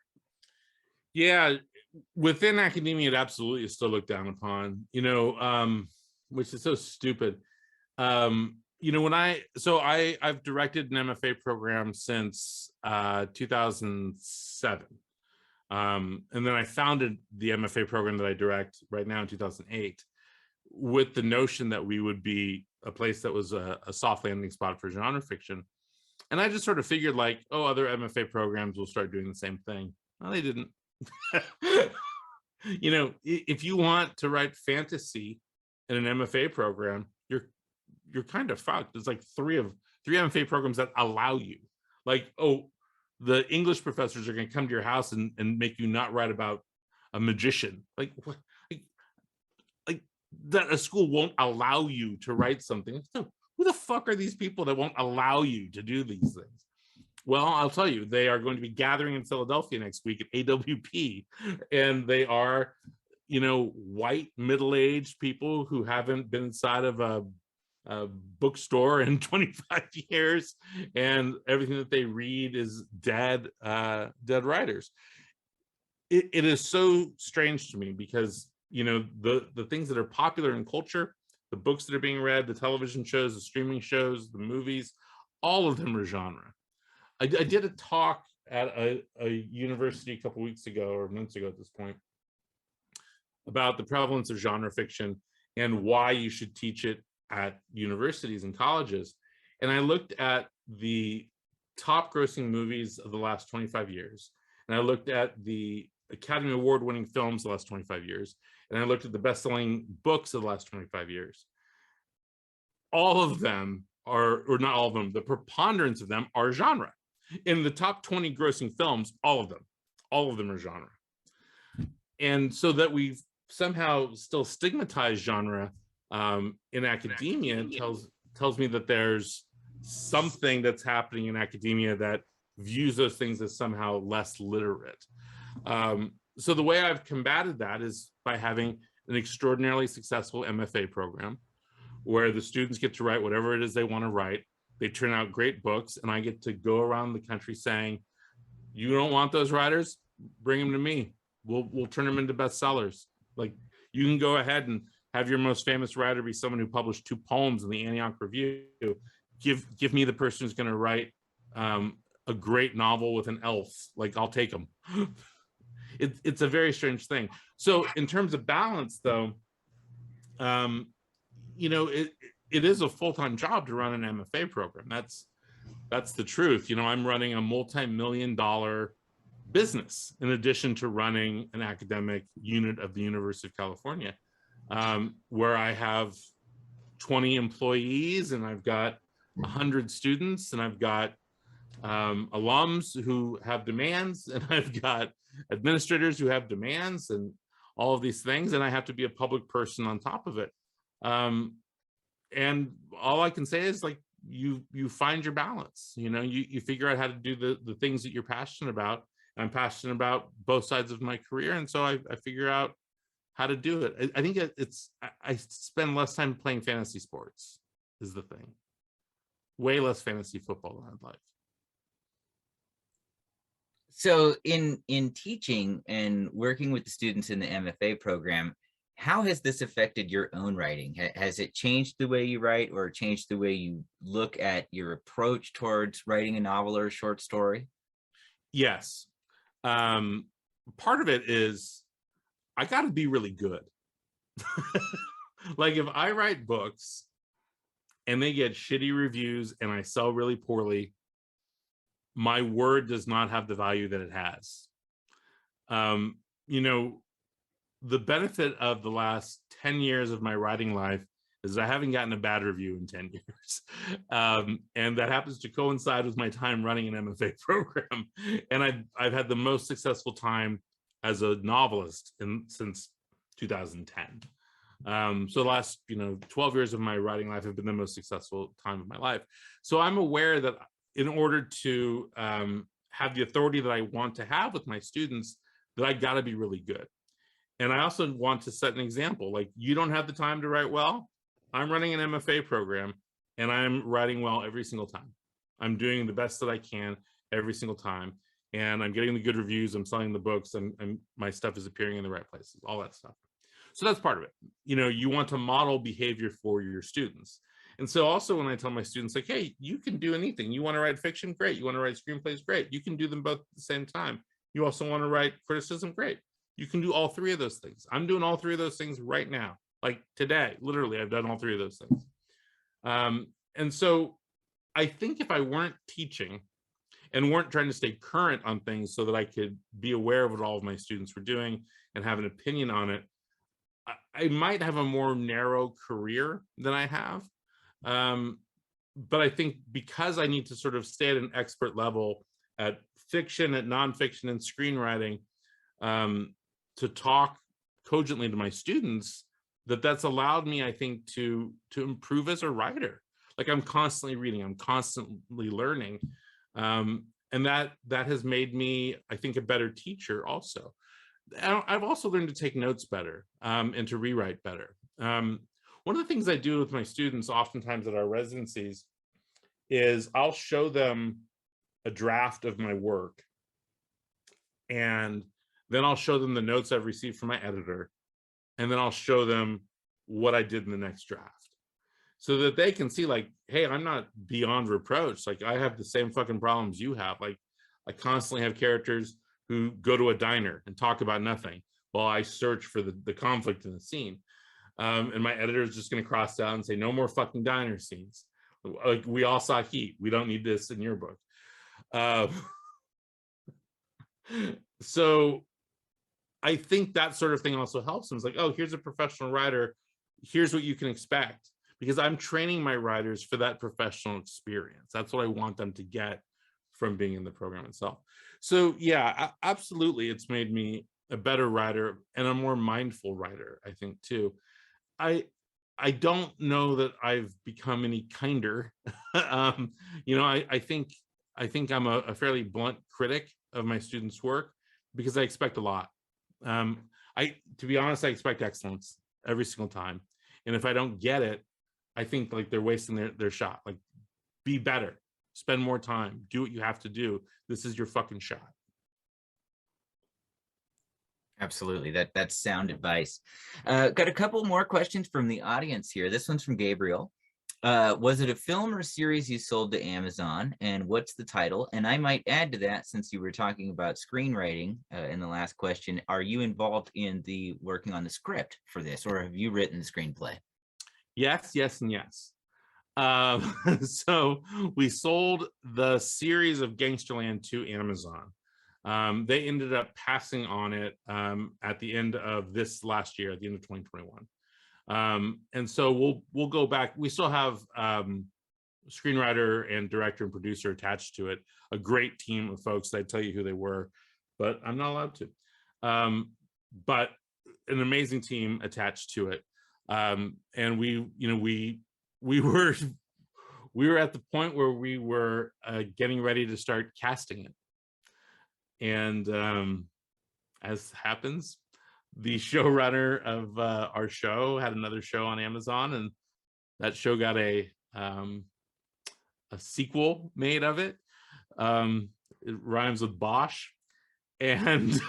Yeah, within academia, it absolutely is still looked down upon, you know, which is so stupid. You know, I've directed an MFA program since 2007. And then I founded the MFA program that I direct right now in 2008 with the notion that we would be a place that was a soft landing spot for genre fiction. And I just sort of figured like, oh, other MFA programs will start doing the same thing. Well, they didn't. You know, if you want to write fantasy in an MFA program, you're kind of fucked. There's like three MFA programs that allow you. Like, oh, the English professors are going to come to your house and make you not write about a magician. Like, what? Like that a school won't allow you to write something. So who the fuck are these people that won't allow you to do these things? Well, I'll tell you, they are going to be gathering in Philadelphia next week at AWP, and they are, you know, white middle-aged people who haven't been inside of a bookstore in 25 years, and everything that they read is dead writers. it is so strange to me because, you know, the things that are popular in culture, the books that are being read, the television shows, the streaming shows, the movies, all of them are genre. I did a talk at a university a couple weeks ago, or months ago at this point, about the prevalence of genre fiction and why you should teach it at universities and colleges. And I looked at the top grossing movies of the last 25 years. And I looked at the Academy Award winning films the last 25 years. And I looked at the best-selling books of the last 25 years. All of them are, or not all of them, the preponderance of them are genre. In the top 20 grossing films, all of them are genre. And so that we've somehow still stigmatized genre in academia tells me that there's something that's happening in academia that views those things as somehow less literate. So the way I've combated that is by having an extraordinarily successful MFA program where the students get to write whatever it is they want to write. They turn out great books, and I get to go around the country saying, you don't want those writers? Bring them to me. We'll turn them into bestsellers. Like, you can go ahead and have your most famous writer be someone who published 2 poems in the Antioch Review. Give me the person who's going to write a great novel with an elf. Like, I'll take them. It's a very strange thing. So in terms of balance, though, you know, it is a full-time job to run an MFA program. That's the truth. You know, I'm running a multi-million-dollar business in addition to running an academic unit of the University of California, where I have 20 employees and I've got 100 students and I've got alums who have demands and I've got administrators who have demands and all of these things, and I have to be a public person on top of it. And all I can say is, like, you find your balance. You know, you figure out how to do the things that you're passionate about. I'm passionate about both sides of my career, and so I figure out how to do it. I think I spend less time playing fantasy sports is the thing. Way less fantasy football than I'd like. So in teaching and working with the students in the MFA program, how has this affected your own writing? Has it changed the way you write, or changed the way you look at your approach towards writing a novel or a short story? Yes. Part of it is I got to be really good. Like, if I write books and they get shitty reviews and I sell really poorly, my word does not have the value that it has. You know, the benefit of the last 10 years of my writing life is I haven't gotten a bad review in 10 years. And that happens to coincide with my time running an MFA program. And I've had the most successful time as a novelist since 2010. So the last, 12 years of my writing life have been the most successful time of my life. So I'm aware that in order to have the authority that I want to have with my students, that I got to be really good. And I also want to set an example. Like, you don't have the time to write well. I'm running an MFA program and I'm writing well every single time. I'm doing the best that I can every single time. And I'm getting the good reviews. I'm selling the books, and my stuff is appearing in the right places, all that stuff. So that's part of it. You want to model behavior for your students. And so also when I tell my students, like, hey, you can do anything. You want to write fiction? Great. You want to write screenplays? Great. You can do them both at the same time. You also want to write criticism? Great. You can do all 3 of those things. I'm doing all 3 of those things right now. Like today, literally, I've done all 3 of those things. And so I think if I weren't teaching and weren't trying to stay current on things so that I could be aware of what all of my students were doing and have an opinion on it, I might have a more narrow career than I have. But I think because I need to sort of stay at an expert level at fiction, at nonfiction, and screenwriting, to talk cogently to my students, that's allowed me, I think, to improve as a writer. Like, I'm constantly reading, I'm constantly learning. And that has made me, I think, a better teacher also. I've also learned to take notes better, and to rewrite better. One of the things I do with my students oftentimes at our residencies is I'll show them a draft of my work, and Then I'll show them the notes I've received from my editor, and then I'll show them what I did in the next draft, so that they can see, like, hey, I'm not beyond reproach. Like, I have the same fucking problems you have. Like, I constantly have characters who go to a diner and talk about nothing while I search for the conflict in the scene. And my editor is just going to cross out and say, no more fucking diner scenes. Like, we all saw Heat. We don't need this in your book. So I think that sort of thing also helps them. It's like, oh, here's a professional writer. Here's what you can expect. Because I'm training my writers for that professional experience. That's what I want them to get from being in the program itself. So yeah, absolutely. It's made me a better writer and a more mindful writer, I think, too. I don't know that I've become any kinder. You know, I think I'm a fairly blunt critic of my students' work because I expect a lot. To be honest, I expect excellence every single time. And if I don't get it, I think like they're wasting their shot. Like, be better, spend more time, do what you have to do. This is your fucking shot. Absolutely. That's sound advice. Got a couple more questions from the audience here. This one's from Gabriel. Was it a film or series you sold to Amazon, and what's the title? And I might add to that, since you were talking about screenwriting in the last question, are you involved in the working on the script for this, or have you written the screenplay? Yes, yes, and yes. So we sold the series of Gangsterland to Amazon. They ended up passing on it at the end of this last year, at the end of 2021. And so we'll go back. We still have screenwriter and director and producer attached to it, a great team of folks. I'd tell you who they were, but I'm not allowed to. But an amazing team attached to it. And we were at the point where we were getting ready to start casting it. And as happens, the showrunner of our show had another show on Amazon, and that show got a sequel made of it. It rhymes with Bosch, and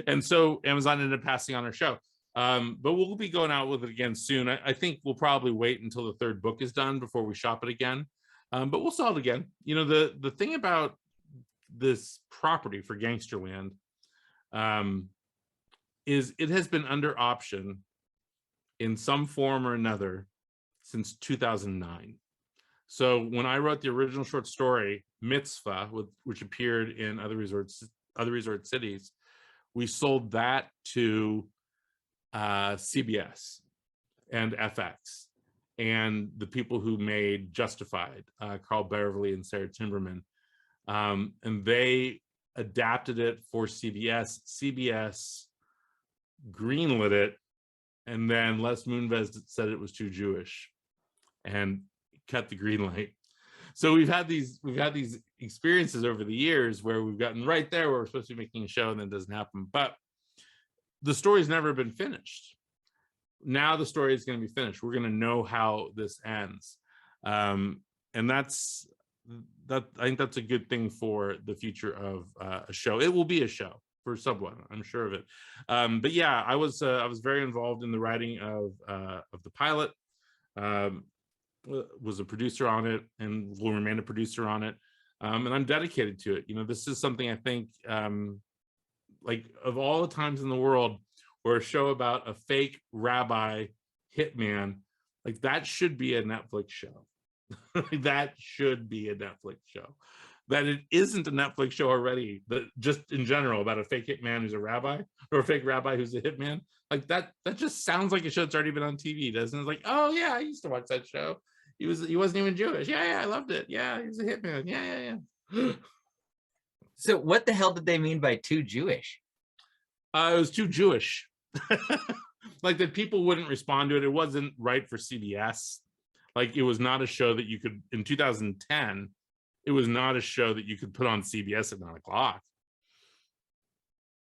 and so Amazon ended up passing on our show. But we'll be going out with it again soon. I think we'll probably wait until the third book is done before we shop it again. But we'll sell it again. You know, the thing about this property for Gangsterland is it has been under option in some form or another since 2009. So when I wrote the original short story Mitzvah, which appeared in other resort cities, we sold that to CBS and FX and the people who made Justified, Carl Beverly and Sarah Timberman. And they adapted it for CBS. CBS greenlit it, and then Les Moonves said it was too Jewish and cut the green light. So we've had these experiences over the years where we've gotten right there where we're supposed to be making a show and then it doesn't happen. But the story's never been finished. Now the story is going to be finished. We're going to know how this ends. And I think that's a good thing for the future of a show. It will be a show for someone, I'm sure of it. But yeah, I was very involved in the writing of the pilot. Was a producer on it and will remain a producer on it. And I'm dedicated to it. You know, this is something I think, like, of all the times in the world where a show about a fake rabbi hitman, like, that should be a Netflix show. That should be a Netflix show. That it isn't a Netflix show already, but just in general about a fake hitman who's a rabbi, or a fake rabbi who's a hitman, like that just sounds like a show that's already been on TV, doesn't it? It's like, oh yeah, I used to watch that show. He wasn't even Jewish. Yeah, I loved it. Yeah, he was a hitman. Yeah. So what the hell did they mean by too Jewish? It was too Jewish. Like, that people wouldn't respond to it. It wasn't right for CBS. Like, it was not a show that you could, in 2010, it was not a show that you could put on CBS at 9 o'clock.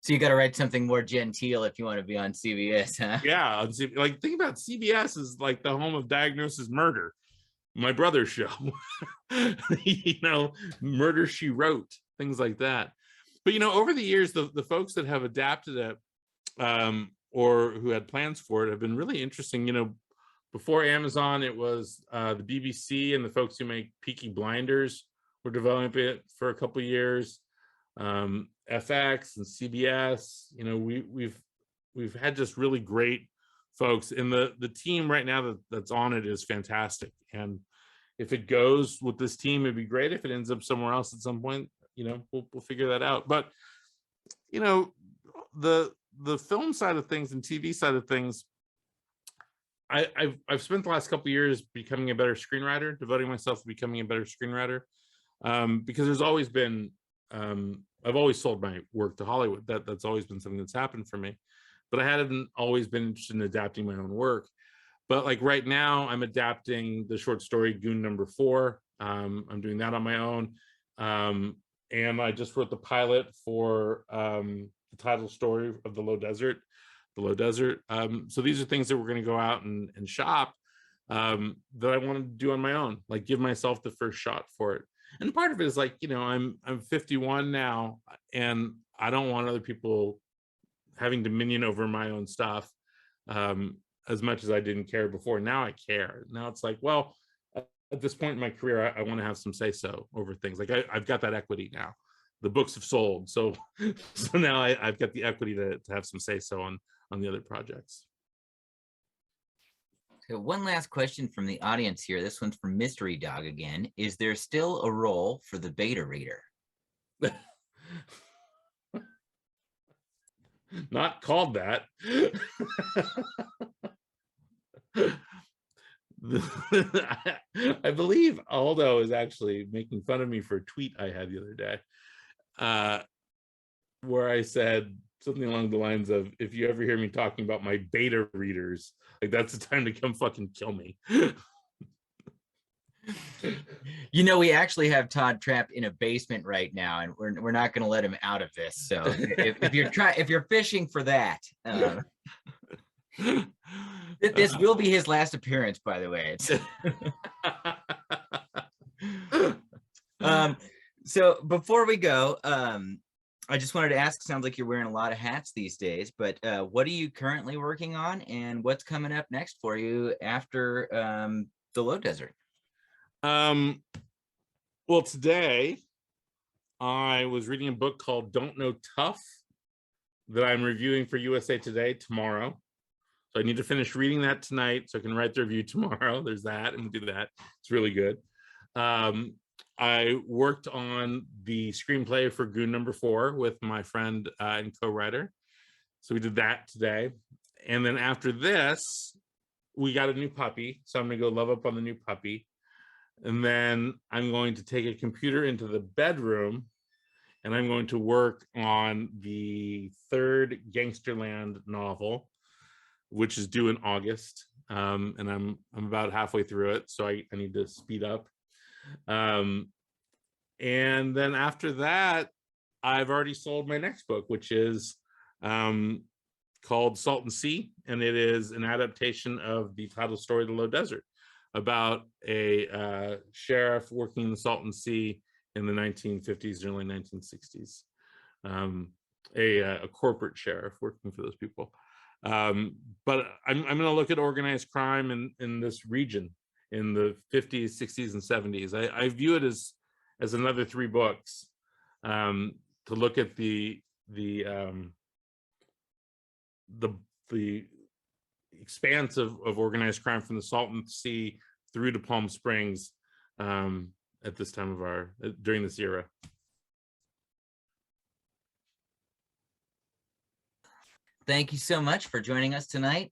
So you got to write something more genteel if you want to be on CBS, huh? Yeah, like, think about CBS is like the home of Diagnosis Murder, my brother's show. You know, Murder, She Wrote, things like that. But over the years, the folks that have adapted it, or who had plans for it, have been really interesting. Before Amazon, it was the BBC and the folks who make Peaky Blinders were developing it for a couple of years. FX and CBS. We've had just really great folks, and the team right now that's on it is fantastic. And if it goes with this team, it'd be great. If it ends up somewhere else at some point, we'll figure that out. But the film side of things and TV side of things, I've spent the last couple of years becoming a better screenwriter, devoting myself to becoming a better screenwriter, because there's always been I've always sold my work to Hollywood. That's always been something that's happened for me, but I hadn't always been interested in adapting my own work. But like right now, I'm adapting the short story Goon Number 4. I'm doing that on my own, and I just wrote the pilot for the title story of The Low Desert. So these are things that we're going to go out and shop, that I want to do on my own, like give myself the first shot for it. And part of it is like, I'm 51 now, and I don't want other people having dominion over my own stuff, as much as I didn't care before. Now I care. Now it's like, well, at this point in my career, I want to have some say-so over things. Like I've got that equity now. The books have sold, so now I've got the equity to have some say-so on the other projects. So one last question from the audience here. This one's from Mystery Dog again. Is there still a role for the beta reader? Not called that. I believe Aldo is actually making fun of me for a tweet I had the other day, where I said something along the lines of, if you ever hear me talking about my beta readers, like that's the time to come fucking kill me. We actually have Tod trapped in a basement right now, and we're not going to let him out of this. So if you're fishing for that, this will be his last appearance, by the way. So before we go, I just wanted to ask, sounds like you're wearing a lot of hats these days, but what are you currently working on, and what's coming up next for you after The Low Desert? Well, today I was reading a book called Don't Know Tough that I'm reviewing for USA Today tomorrow. So I need to finish reading that tonight so I can write the review tomorrow. There's that, and do that. It's really good. I worked on the screenplay for Goon Number 4 with my friend and co-writer. So we did that today. And then after this, we got a new puppy. So I'm going to go love up on the new puppy. And then I'm going to take a computer into the bedroom, and I'm going to work on the 3rd Gangsterland novel, which is due in August. And I'm about halfway through it, so I need to speed up. And then after that, I've already sold my next book, which is called Salt and Sea, and it is an adaptation of the title story, The Low Desert, about a sheriff working in the Salton Sea in the 1950s, early 1960s. A corporate sheriff working for those people. But I'm going to look at organized crime in this region in the 50s, 60s, and 70s. I view it as another 3 books to look at the expanse of organized crime from the Salton Sea through to Palm Springs at this time of during this era. Thank you so much for joining us tonight.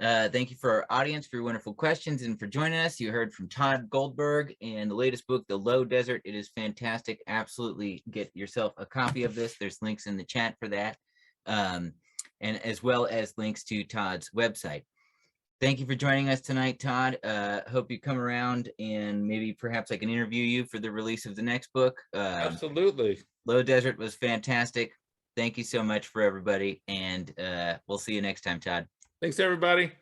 Thank you for our audience for your wonderful questions and for joining us. You heard from Tod Goldberg and the latest book, The Low Desert. It is fantastic. Absolutely get yourself a copy of this. There's links in the chat for that, and as well as links to Tod's website. Thank you for joining us tonight, Tod. Hope you come around and maybe perhaps I can interview you for the release of the next book. Absolutely. Low Desert was fantastic. Thank you so much for everybody, and we'll see you next time, Tod. Thanks, everybody.